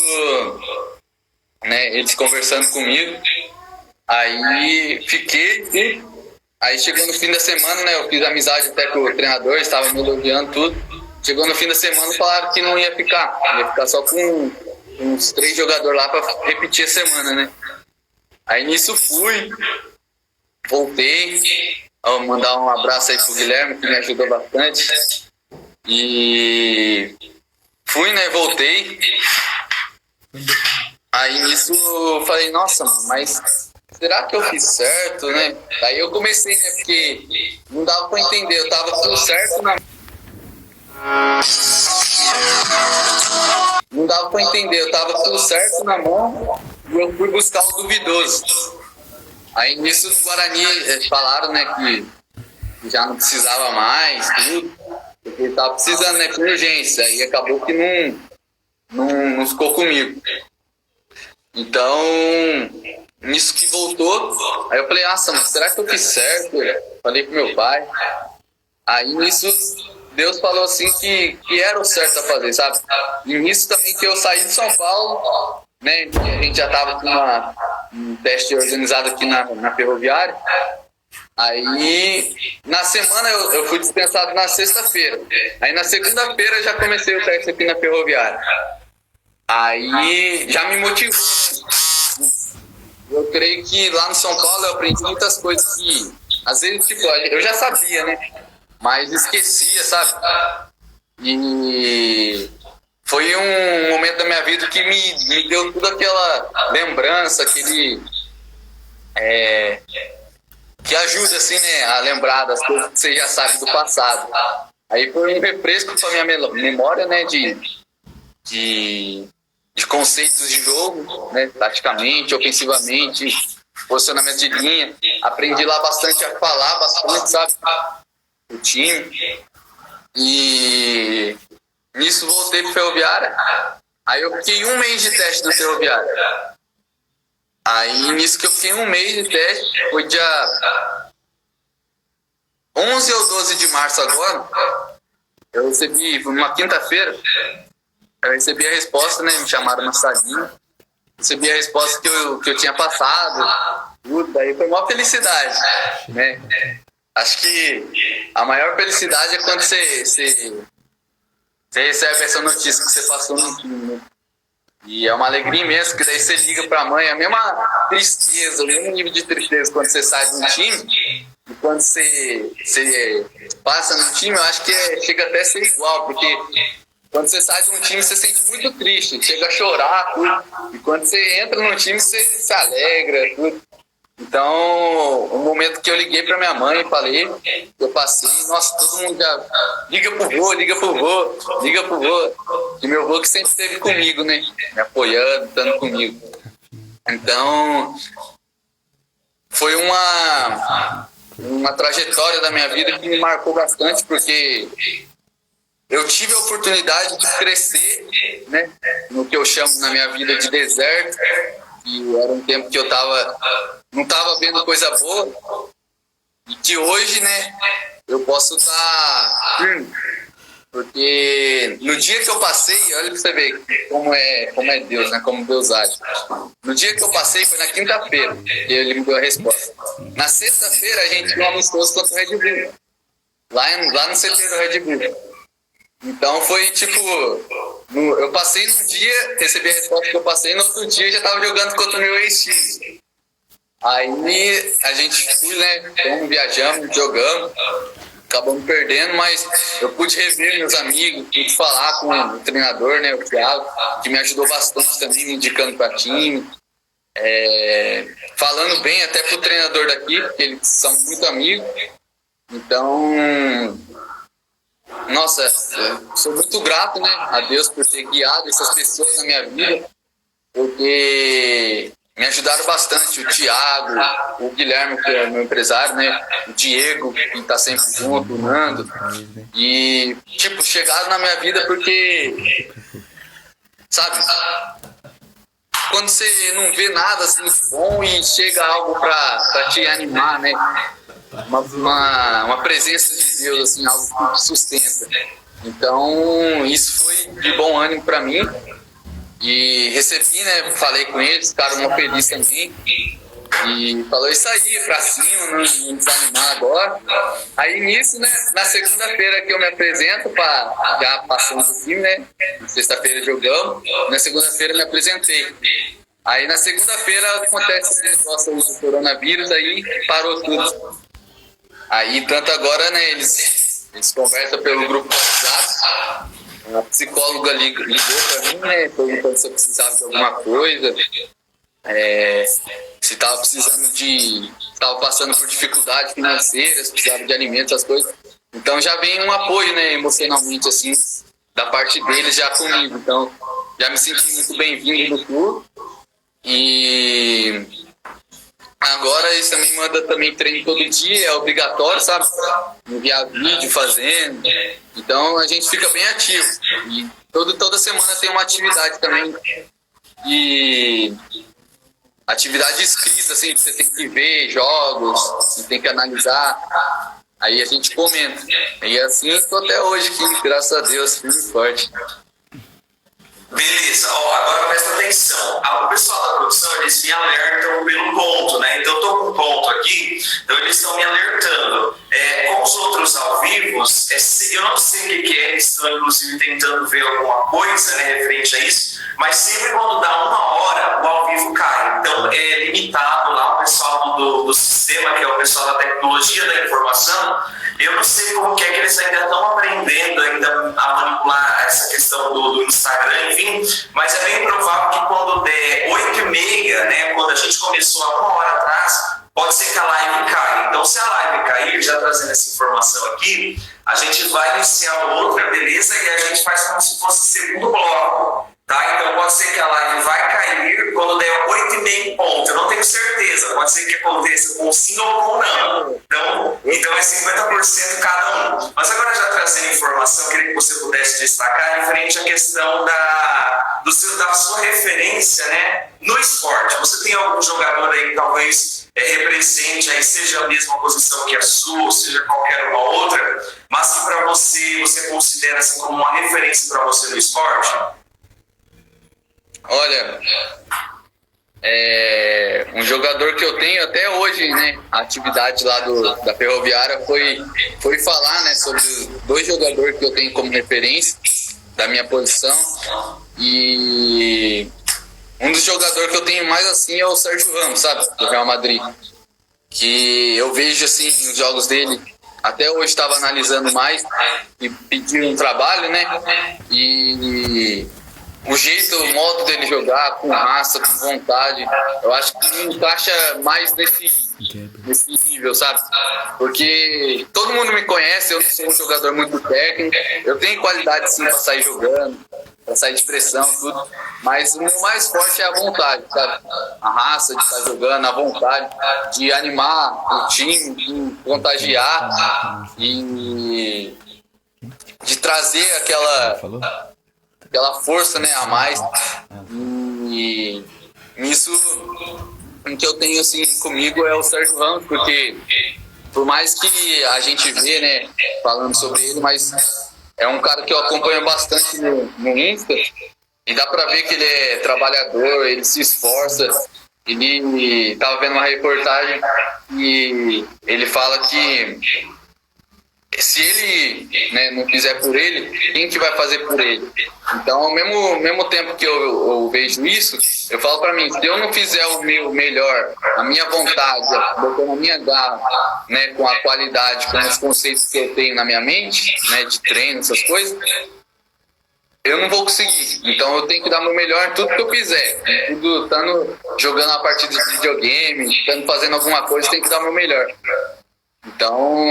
né, eles conversando comigo, aí fiquei, aí chegou no fim da semana, né, eu fiz amizade até com o treinador, estava me elogiando tudo, chegou no fim da semana, falaram que não ia ficar só com uns 3 jogadores lá para repetir a semana, né. Aí nisso fui, voltei, vou mandar um abraço aí pro Guilherme, que me ajudou bastante. E fui, né, voltei. Aí nisso eu falei, nossa, mas será que eu fiz certo, né? Aí eu comecei, né, porque não dava pra entender, eu tava tudo certo na... Não dava pra entender, eu tava tudo certo na mão e eu fui buscar o duvidoso. Aí nisso no Guarani falaram, né, que já não precisava mais, tudo, porque ele tava precisando, né, com urgência, aí acabou que não ficou comigo. Então, nisso que voltou, aí eu falei, nossa, mas será que eu fiz certo? Falei pro meu pai. Aí nisso Deus falou assim que era o certo a fazer, sabe? E nisso também que eu saí de São Paulo, né? A gente já tava com um teste organizado aqui na Ferroviária. Aí, na semana eu fui dispensado na sexta-feira. Aí na segunda-feira já comecei o teste aqui na Ferroviária. Aí já me motivou. Eu creio que lá no São Paulo eu aprendi muitas coisas que, às vezes, tipo, eu já sabia, né? Mas esquecia, sabe? E foi um momento da minha vida que me deu toda aquela lembrança, aquele... que ajuda, assim, né, a lembrar das coisas que você já sabe do passado. Aí foi um refresco para minha memória, né, de conceitos de jogo, né, taticamente, ofensivamente, posicionamento de linha. Aprendi lá bastante a falar bastante, sabe, o time. E nisso voltei pro Ferroviária. Aí eu fiquei 1 mês de teste do Ferroviária. Aí nisso que eu fiquei 1 mês de teste, foi dia 11 ou 12 de março agora, eu recebi, numa quinta-feira, eu recebi a resposta, né? Me chamaram na salinha. Recebi a resposta que eu tinha passado. Tudo, daí foi uma felicidade, né? Acho que a maior felicidade é quando você recebe essa notícia que você passou no time, né? E é uma alegria imensa, que daí você liga pra mãe, a mesma tristeza, o mesmo nível de tristeza quando você sai de um time, e quando você passa no time, eu acho que chega até a ser igual, porque quando você sai de um time, você se sente muito triste, chega a chorar, tudo. E quando você entra no time, você se alegra, tudo. Então, o momento que eu liguei pra minha mãe e falei, eu passei, nossa, todo mundo já liga pro vô. E meu vô que sempre esteve comigo, né? Me apoiando, estando comigo. Então, foi uma trajetória da minha vida que me marcou bastante, porque eu tive a oportunidade de crescer, né? No que eu chamo na minha vida de deserto. E era um tempo que eu não estava vendo coisa boa, e que hoje, né, eu posso estar firme, porque no dia que eu passei, olha pra você ver como é Deus, né, como Deus age. No dia que eu passei foi na quinta-feira, que ele me deu a resposta. Na sexta-feira a gente tinha um amistoso contra o Red Bull, lá no CT do Red Bull. Então foi tipo, eu passei num dia, recebi a resposta que eu passei, no outro dia eu já tava jogando contra o meu ex-time. Aí a gente foi, né, viajamos, jogamos, acabamos perdendo, mas eu pude rever meus amigos, pude falar com o treinador, né, o Thiago, que me ajudou bastante também, me indicando para time, falando bem até pro treinador daqui, porque eles são muito amigos. Então, nossa, eu sou muito grato, né, a Deus por ter guiado essas pessoas na minha vida, porque me ajudaram bastante, o Thiago, o Guilherme, que é meu empresário, né, o Diego, que está sempre junto, o Nando, e, tipo, chegaram na minha vida porque, sabe, quando você não vê nada assim bom e chega algo para te animar, né, uma presença de Deus, assim, algo que te sustenta. Então, isso foi de bom ânimo para mim. E recebi, né? Falei com eles, ficaram uma feliz também. E falou isso aí, pra cima, não desanimar agora. Aí nisso, né? Na segunda-feira que eu me apresento, já passamos o time, né? Na sexta-feira jogamos, na segunda-feira me apresentei. Aí na segunda-feira acontece esse negócio do coronavírus, aí parou tudo. Aí tanto agora, né? Eles conversam pelo grupo do WhatsApp. A psicóloga ligou pra mim, né, perguntando se eu precisava de alguma coisa, se estava passando por dificuldades financeiras, precisava de alimentos, essas coisas. Então já vem um apoio, né, emocionalmente, assim, da parte deles já comigo. Então já me senti muito bem-vindo no clube. E agora eles também mandam treino todo dia, é obrigatório, sabe? Enviar vídeo fazendo. Então a gente fica bem ativo. E toda semana tem uma atividade também. E atividade escrita, assim, você tem que ver jogos, você tem que analisar. Aí a gente comenta. E assim eu tô até hoje aqui, graças a Deus, firme e forte. Beleza, agora presta atenção. O pessoal da produção, eles me alertam pelo ponto, né? Então eu tô com um ponto aqui, então eles estão me alertando. Com os outros ao vivo, eu não sei o que é, eles estão inclusive tentando ver alguma coisa, né, referente a isso, mas sempre quando dá 1 hora, o ao vivo cai. Então é limitado lá o pessoal do sistema, que é o pessoal da tecnologia da informação. Eu não sei como que é que eles ainda estão aprendendo ainda a manipular essa questão do Instagram, enfim, mas é bem provável que quando der 8h30, né, quando a gente começou há 1 hora atrás, pode ser que a live caia. Então, se a live cair, já trazendo essa informação aqui, a gente vai iniciar outra, beleza? E a gente faz como se fosse o segundo bloco, tá? Então, pode ser que a live vai cair quando der 8,5 pontos. Eu não tenho certeza. Pode ser que aconteça com sim ou com não. Então é 50% cada um. Mas agora, já trazendo informação, queria que você pudesse destacar referente à questão da sua referência, né, no esporte. Você tem algum jogador aí que talvez represente, aí, seja a mesma posição que a sua, ou seja qualquer uma outra, mas que para você considera assim, como uma referência para você no esporte? Olha, um jogador que eu tenho até hoje, né, a atividade lá da Ferroviária foi falar, né, sobre os 2 jogadores que eu tenho como referência da minha posição, e um dos jogadores que eu tenho mais assim é o Sérgio Ramos, sabe, do Real Madrid, que eu vejo assim os jogos dele, até hoje estava analisando mais e pedi um trabalho, né, e o jeito, o modo dele jogar, com raça, com vontade, eu acho que ele encaixa mais nesse nível, sabe? Porque todo mundo me conhece, eu não sou um jogador muito técnico, eu tenho qualidade sim para sair jogando, para sair de pressão, tudo, mas o meu mais forte é a vontade, sabe? A raça de estar jogando, a vontade de animar o time, de contagiar e de trazer aquela força, né, a mais, e isso que eu tenho assim comigo é o Sérgio Ramos, porque por mais que a gente vê, né, falando sobre ele, mas é um cara que eu acompanho bastante no Insta, e dá pra ver que ele é trabalhador, ele se esforça. Ele tava vendo uma reportagem e ele fala que se ele, né, não fizer por ele, quem que vai fazer por ele? Então, ao mesmo tempo que eu vejo isso, eu falo para mim, se eu não fizer o meu melhor, a minha vontade, botando a minha garra, né, com a qualidade, com os conceitos que eu tenho na minha mente, né, de treino, essas coisas, eu não vou conseguir. Então eu tenho que dar meu melhor em tudo que eu fizer. Tudo, estando jogando uma partida de videogame, estando fazendo alguma coisa, tem que dar meu melhor. Então,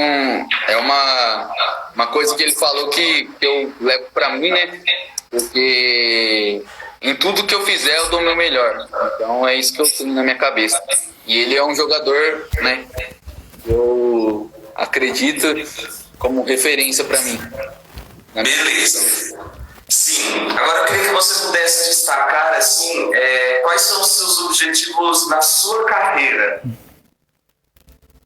é uma coisa que ele falou que eu levo pra mim, né? Porque em tudo que eu fizer, eu dou o meu melhor. Então, é isso que eu tenho na minha cabeça. E ele é um jogador, né? Eu acredito como referência pra mim. Beleza. Sim. Agora, eu queria que você pudesse destacar, assim, quais são os seus objetivos na sua carreira?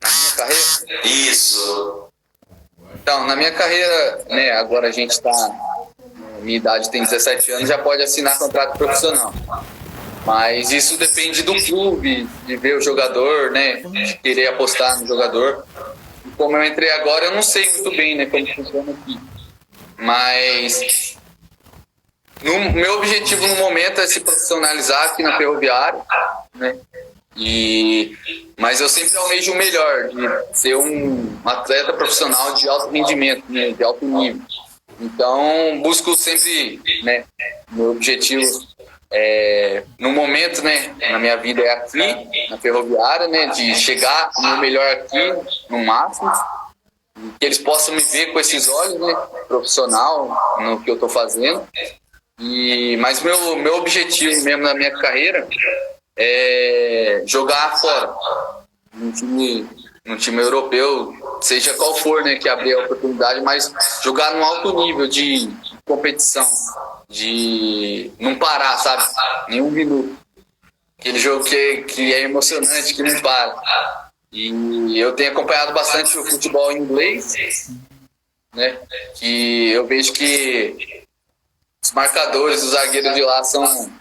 Na minha carreira? Isso. Então, na minha carreira, né, agora a gente está, minha idade tem 17 anos, já pode assinar contrato profissional. Mas isso depende do clube, de ver o jogador, né, de querer apostar no jogador. E como eu entrei agora, eu não sei muito bem, né, como funciona aqui. Mas meu objetivo no momento é se profissionalizar aqui na Ferroviária, né? Mas eu sempre almejo o melhor, de ser um atleta profissional de alto rendimento, né, de alto nível. Então, busco sempre, né, meu objetivo no momento, né, na minha vida é aqui, na Ferroviária, né, de chegar no melhor aqui, no máximo, que eles possam me ver com esses olhos, né, profissional, no que eu estou fazendo. Mas meu objetivo mesmo na minha carreira é jogar fora, num time europeu, seja qual for, né, que abrir a oportunidade, mas jogar num alto nível de competição, de não parar, sabe, nenhum minuto. Aquele jogo que é emocionante, que não para. E eu tenho acompanhado bastante o futebol inglês, né, que eu vejo que os marcadores, os zagueiros de lá são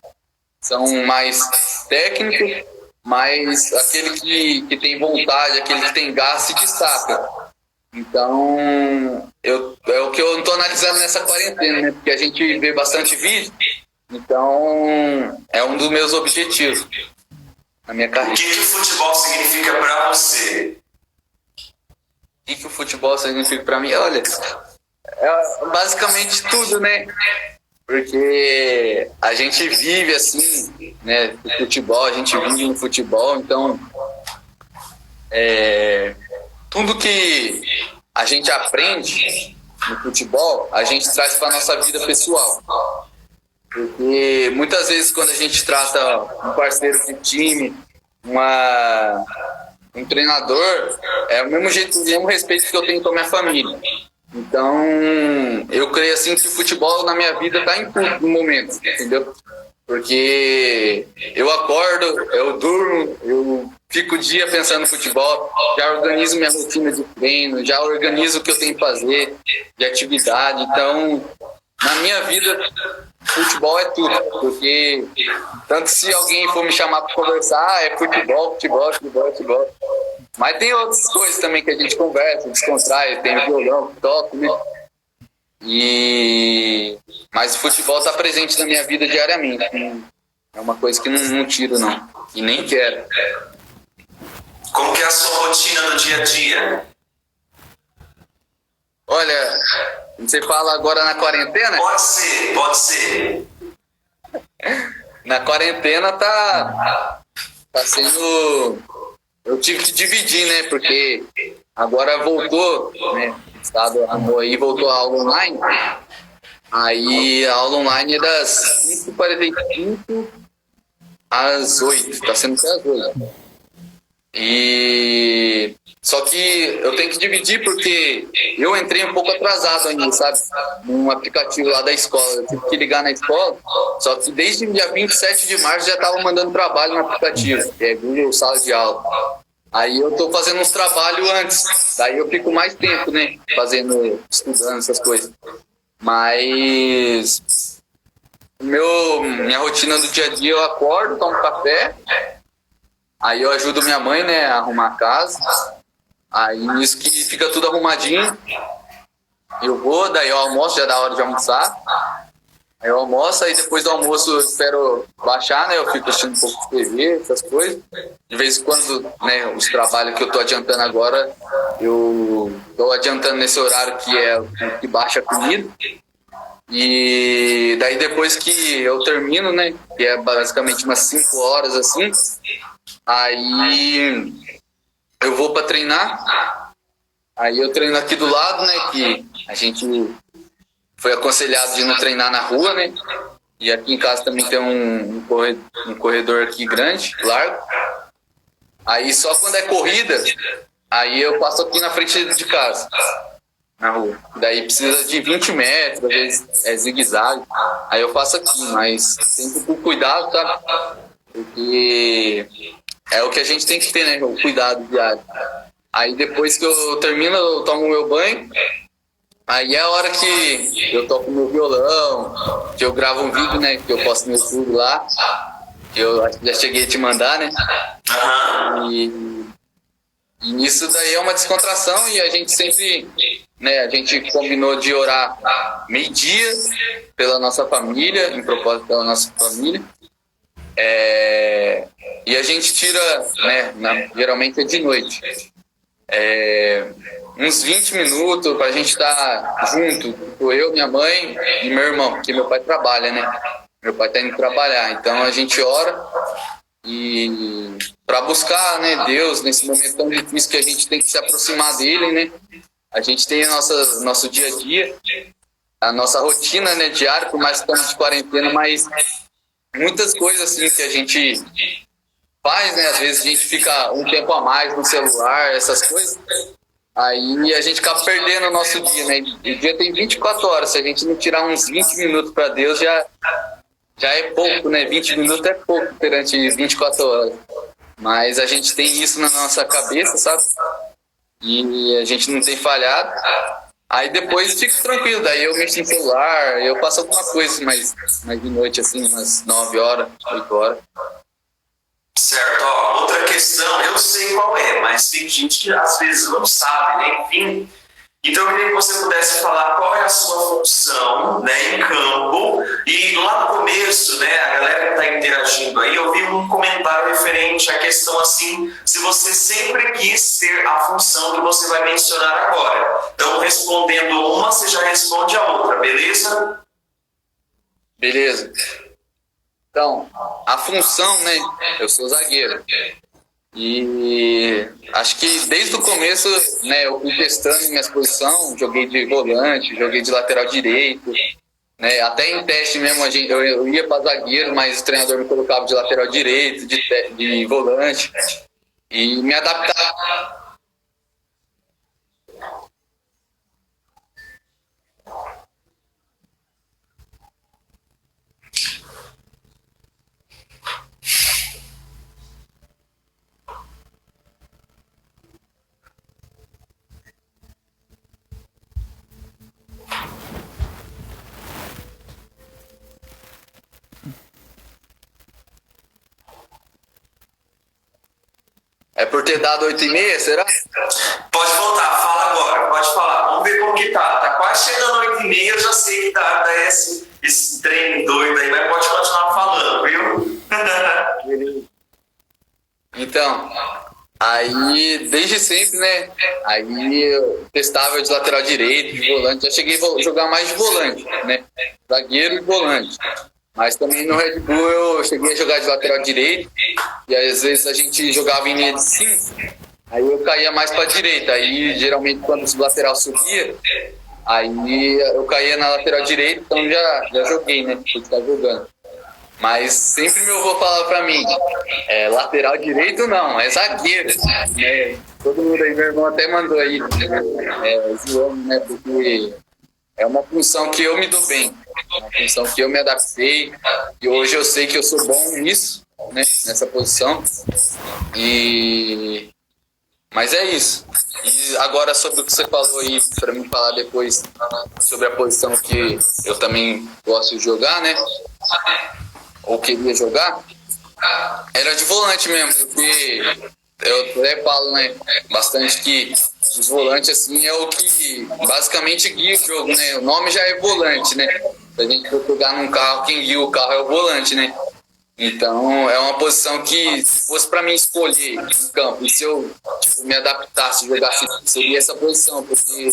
mais técnicos, mas aquele que tem vontade, aquele que tem garra se destaca. Então, é o que eu estou analisando nessa quarentena, né? Porque a gente vê bastante vídeo, então é um dos meus objetivos na minha carreira. O que o futebol significa para você? O que o futebol significa para mim? Olha, é basicamente tudo, né? Porque a gente vive assim, né, o futebol, a gente vive no futebol, então tudo que a gente aprende no futebol, a gente traz para a nossa vida pessoal. Porque muitas vezes quando a gente trata um parceiro de time, um treinador, é o mesmo jeito, o mesmo respeito que eu tenho com a minha família. Então, eu creio assim que o futebol na minha vida está em tudo no momento, entendeu? Porque eu acordo, eu durmo, eu fico o dia pensando no futebol, já organizo minha rotina de treino, já organizo o que eu tenho que fazer de atividade. Então, na minha vida, futebol é tudo, porque tanto se alguém for me chamar para conversar, é futebol, futebol, futebol, futebol. Mas tem outras coisas também que a gente conversa, descontrai, tem o violão, toco, né? Mas o futebol está presente na minha vida diariamente. É uma coisa que não tiro, não. E nem quero. Como que é a sua rotina do dia a dia? Olha, você fala agora na quarentena? Pode ser, pode ser. Na quarentena tá sendo... Eu tive que dividir, né? Porque agora voltou, né? O estado aí voltou a aula online. Aí a aula online é das 5h45 às 8h. Tá sendo até às 8h. Só que eu tenho que dividir porque eu entrei um pouco atrasado ainda, sabe? Num aplicativo lá da escola. Eu tive que ligar na escola. Só que desde o dia 27 de março já estava mandando trabalho no aplicativo, que é Google Sala de Aula. Aí eu tô fazendo uns trabalhos antes. Daí eu fico mais tempo, né? Estudando essas coisas. Mas minha rotina do dia a dia, eu acordo, tomo café. Aí eu ajudo minha mãe, né, a arrumar a casa. Aí nisso que fica tudo arrumadinho. Eu vou, daí eu almoço, já dá hora de almoçar. Aí eu almoço, aí depois do almoço eu espero baixar, né? Eu fico assistindo um pouco de TV, essas coisas. De vez em quando, né, os trabalhos que eu tô adiantando agora, eu tô adiantando nesse horário que é o que baixa a comida. E daí depois que eu termino, né, que é basicamente umas 5 horas assim, aí eu vou para treinar. Aí eu treino aqui do lado, né, que a gente foi aconselhado de não treinar na rua, né? E aqui em casa também tem um corredor aqui grande, largo. Aí só quando é corrida, aí eu passo aqui na frente de casa, na rua. Daí precisa de 20 metros, às vezes é zigue-zague. Aí eu faço aqui, mas sempre com cuidado, tá? Porque é o que a gente tem que ter, né? O cuidado diário. Aí depois que eu termino, eu tomo meu banho. Aí é a hora que eu toco meu violão, que eu gravo um vídeo, né, que eu posto no YouTube lá, que eu já cheguei a te mandar, né? E nisso daí é uma descontração e a gente sempre, né, a gente combinou de orar meio-dia pela nossa família, em propósito pela nossa família. E a gente tira, né, geralmente é de noite. Uns 20 minutos pra gente estar junto, tipo, eu, minha mãe e meu irmão, porque meu pai trabalha, né? Meu pai tá indo trabalhar, então a gente ora e para buscar, né, Deus nesse momento tão difícil que a gente tem que se aproximar dele, né? A gente tem nosso dia a dia, a nossa rotina, né, diária, por mais que estamos de quarentena, mas muitas coisas assim que a gente faz, né? Às vezes a gente fica um tempo a mais no celular, essas coisas. Aí a gente acaba perdendo o nosso dia, né? O dia tem 24 horas. Se a gente não tirar uns 20 minutos para Deus, já é pouco, né? 20 minutos é pouco perante 24 horas. Mas a gente tem isso na nossa cabeça, sabe? E a gente não tem falhado. Aí depois fico tranquilo. Daí eu mexo no celular, eu faço alguma coisa, mas de noite, assim, umas 9 horas, 8 horas. Certo, ó, outra questão, eu sei qual é, mas tem gente que às vezes não sabe, né? Enfim. Então eu queria que você pudesse falar qual é a sua função, né, em campo. E lá no começo, né, a galera que está interagindo aí, eu vi um comentário referente à questão assim, se você sempre quis ter a função que você vai mencionar agora. Então, respondendo uma, você já responde a outra, beleza? Beleza. Então, a função, né? Eu sou zagueiro. E acho que desde o começo, né, eu fui testando minhas posições, joguei de volante, joguei de lateral direito. né? Até em teste mesmo, eu ia para zagueiro, mas o treinador me colocava de lateral direito, de volante, e me adaptava. É por ter dado 8,5, será? Pode voltar, fala agora, pode falar. Vamos ver como que tá. Tá quase chegando 8h30, eu já sei que dá esse treino doido aí, mas pode continuar falando, viu? Então, aí desde sempre, né? Aí eu testava de lateral direito, de volante. Já cheguei a jogar mais de volante, né? Zagueiro e volante. Mas também no Red Bull eu cheguei a jogar de lateral direito. E às vezes a gente jogava em linha de 5. Aí eu caía mais para direita. Aí geralmente quando o lateral subia, aí eu caía na lateral direita. Então já joguei, né? Porque tá jogando. Mas sempre meu avô falava pra mim, lateral direito não, é zagueiro. Né? Todo mundo aí, meu irmão até mandou aí, zoando, né? Porque é uma função que eu me dou bem, uma função que eu me adaptei, e hoje eu sei que eu sou bom nisso, né? Nessa posição. Mas é isso. E agora sobre o que você falou aí, pra mim falar depois sobre a posição que eu também gosto de jogar, né? Ou queria jogar, era de volante mesmo, porque eu até falo, né, bastante que os volantes, assim, é o que basicamente guia o jogo, né? O nome já é volante, né? Se a gente for jogar num carro, quem guia o carro é o volante, né? Então, é uma posição que, se fosse para mim escolher no campo, e se eu me adaptasse, jogasse, seria essa posição, porque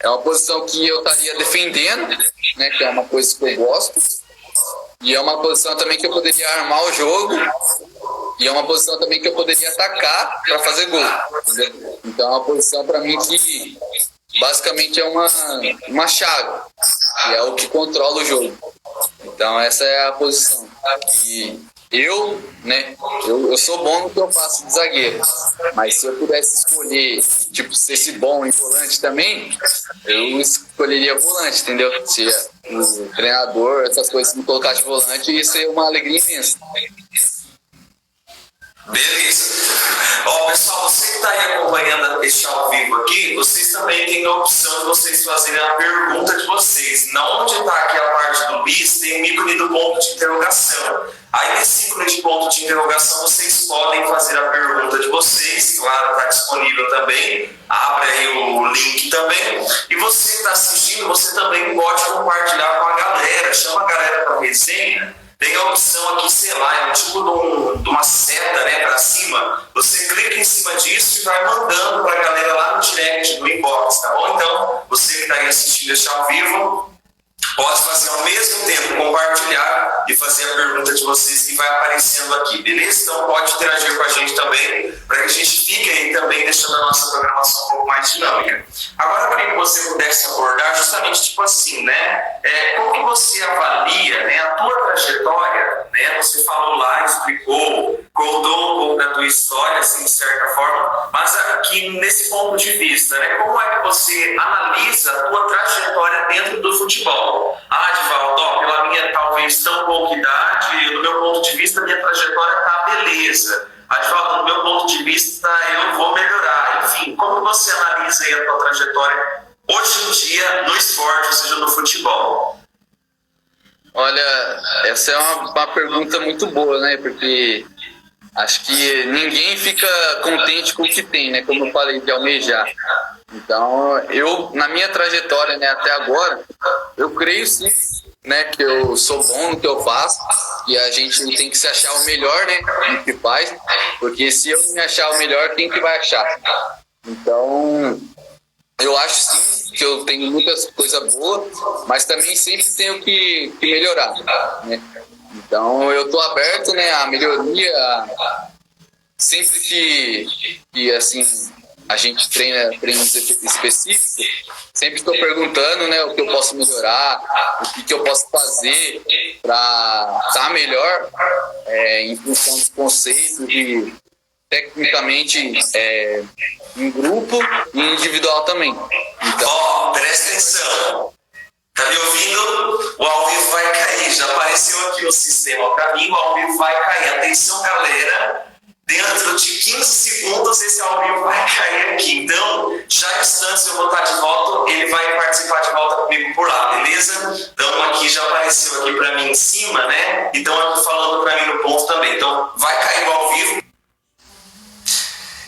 é uma posição que eu estaria defendendo, né? Que é uma coisa que eu gosto. E é uma posição também que eu poderia armar o jogo. E é uma posição também que eu poderia atacar para fazer gol. Entendeu? Então é uma posição para mim que basicamente é uma chave. Que é o que controla o jogo. Então essa é a posição. E eu, né, eu sou bom no que eu faço de zagueiro. Mas se eu pudesse escolher, tipo, ser esse bom em volante também, eu escolheria volante, entendeu? Se o treinador, essas coisas, se me colocasse de volante, ia ser uma alegria imensa. Beleza. Ó, pessoal, você que está aí acompanhando este ao vivo aqui, vocês também têm a opção de vocês fazerem a pergunta de vocês. Na onde está aqui a parte do bis, tem um ícone do ponto de interrogação. Aí nesse ícone de ponto de interrogação, vocês podem fazer a pergunta de vocês, claro, está disponível também. Abre aí o link também. E você que está assistindo, você também pode compartilhar com a galera. Chama a galera para a resenha. Tem a opção aqui, sei lá, é um tipo de uma seta, né, para cima. Você clica em cima disso e vai mandando para a galera lá no direct, no inbox, tá bom? Então, você que está aí assistindo este ao vivo, pode fazer ao mesmo tempo, compartilhar e fazer a pergunta de vocês que vai aparecendo aqui, beleza? Então pode interagir com a gente também, para que a gente fique aí também deixando a nossa programação um pouco mais dinâmica. Agora, eu queria que você pudesse abordar justamente tipo assim, né? Como que você avalia, né, a tua trajetória, né? Você falou lá, explicou, contou um pouco da tua história, assim, de certa forma, mas aqui nesse ponto de vista, né? Como é que você analisa a tua trajetória dentro do futebol? Divaldo, pela minha talvez tão pouca idade, do meu ponto de vista, minha trajetória tá beleza. Divaldo, do meu ponto de vista, eu vou melhorar. Enfim, como você analisa aí a tua trajetória hoje em dia no esporte, ou seja, no futebol? Olha, essa é uma pergunta muito boa, né? Porque acho que ninguém fica contente com o que tem, né? Como eu falei, de almejar. Então, eu, na minha trajetória, né, até agora, eu creio sim, né, que eu sou bom no que eu faço e a gente tem que se achar o melhor, né, no que faz, porque se eu me achar o melhor, quem que vai achar? Então, eu acho sim que eu tenho muitas coisas boas, mas também sempre tenho que melhorar, né? Então, eu tô aberto, né, à melhoria, sempre que assim, a gente treina treinos específicos, sempre estou perguntando, né, o que eu posso melhorar, o que eu posso fazer para estar melhor em função dos conceitos de tecnicamente em grupo e individual também. Então, presta atenção. Tá me ouvindo? O ao vivo vai cair. Já apareceu aqui o sistema para mim, o ao vivo vai cair. Atenção, galera. Dentro de 15 segundos esse ao vivo vai cair aqui. Então, já em instantes eu vou estar de volta, ele vai participar de volta comigo por lá, beleza? Então aqui já apareceu aqui para mim em cima, né? Então aqui falando para mim no ponto também. Então vai cair o ao vivo.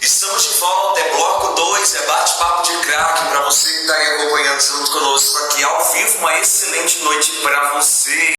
Estamos de volta, é bloco 2, é bate-papo de craque para você que está aí acompanhando junto conosco aqui ao vivo. Uma excelente noite para você.